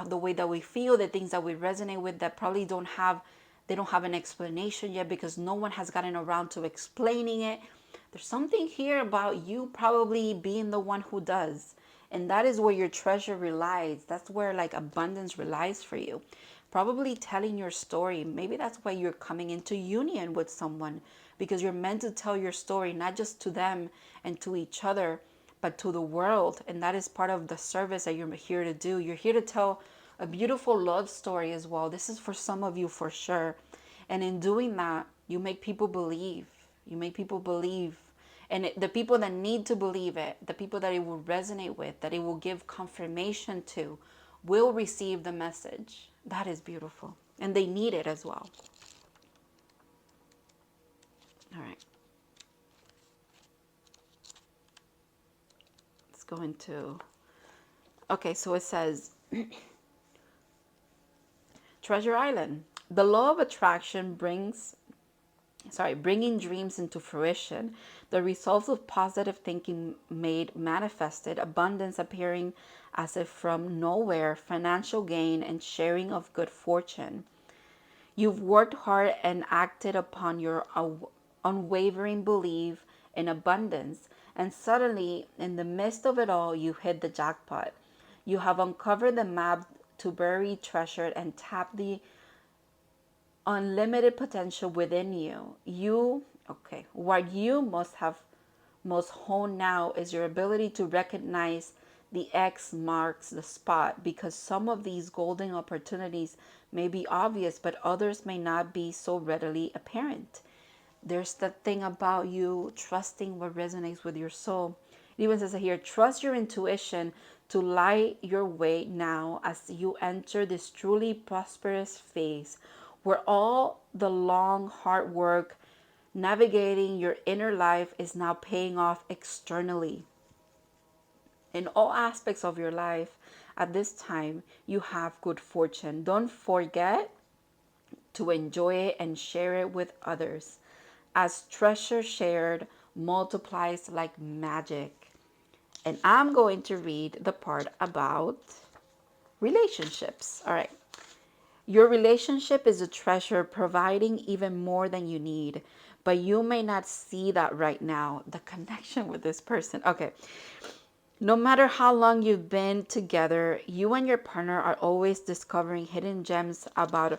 the way that we feel, the things that we resonate with that probably don't have an explanation yet because no one has gotten around to explaining it. There's something here about you probably being the one who does. And that is where your treasure relies. That's where like abundance relies for you. Probably telling your story. Maybe that's why you're coming into union with someone, because you're meant to tell your story, not just to them and to each other, but to the world. And that is part of the service that you're here to do. You're here to tell a beautiful love story as well. This is for some of you for sure. And in doing that, you make people believe. You make people believe. And the people that need to believe it, the people that it will resonate with, that it will give confirmation to, will receive the message. That is beautiful. And they need it as well. All right. Let's go into... Okay, so it says... Treasure Island. The law of attraction bringing dreams into fruition, the results of positive thinking made manifested, abundance appearing as if from nowhere, financial gain and sharing of good fortune. You've worked hard and acted upon your unwavering belief in abundance, and suddenly, in the midst of it all, you hit the jackpot. You have uncovered the map to bury treasure and tap the unlimited potential within you. What you most hone now is your ability to recognize the X marks the spot, because some of these golden opportunities may be obvious, but others may not be so readily apparent. There's that thing about you trusting what resonates with your soul. It even says here, trust your intuition to light your way now as you enter this truly prosperous phase where all the long hard work navigating your inner life is now paying off externally. In all aspects of your life at this time, you have good fortune. Don't forget to enjoy it and share it with others, as treasure shared multiplies like magic. And I'm going to read the part about relationships. All right. Your relationship is a treasure, providing even more than you need, but you may not see that right now. The connection with this person. Okay. No matter how long you've been together, you and your partner are always discovering hidden gems about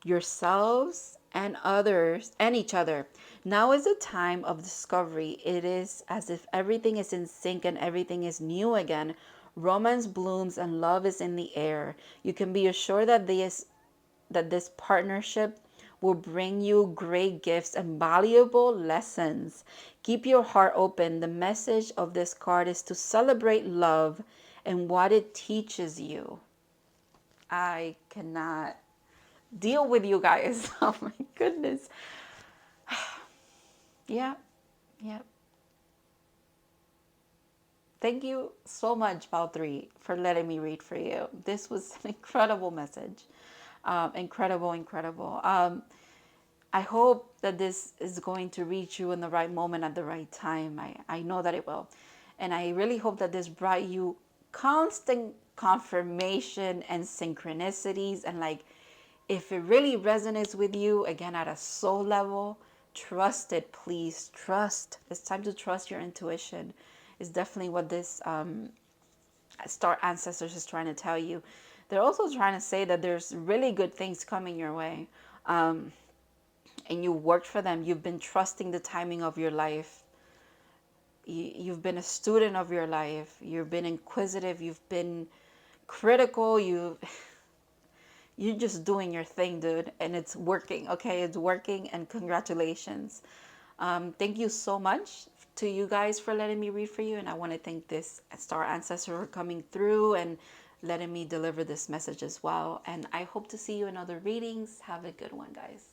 yourselves and others and each other. Now is the time of discovery. It is as if everything is in sync and everything is new again, Romance blooms and love is in the air. You can be assured that this partnership will bring you great gifts and valuable lessons. Keep your heart open. The message of this card is to celebrate love and what it teaches you. I cannot deal with you guys. Oh my goodness. Yeah, yeah. Thank you so much, Val 3, for letting me read for you. This was an incredible message. Incredible, incredible. I hope that this is going to reach you in the right moment at the right time. I know that it will. And I really hope that this brought you constant confirmation and synchronicities. And like, if it really resonates with you, again, at a soul level, trust it, please. Trust. It's time to trust your intuition. Is definitely what this star ancestors is trying to tell you. They're also trying to say that there's really good things coming your way. And you worked for them. You've been trusting the timing of your life. You've been a student of your life. You've been inquisitive. You've been critical. You're just doing your thing, dude, and it's working. Okay, it's working, and congratulations. Thank you so much to you guys for letting me read for you, and I want to thank this star ancestor for coming through and letting me deliver this message as well. And I hope to see you in other readings. Have a good one, guys.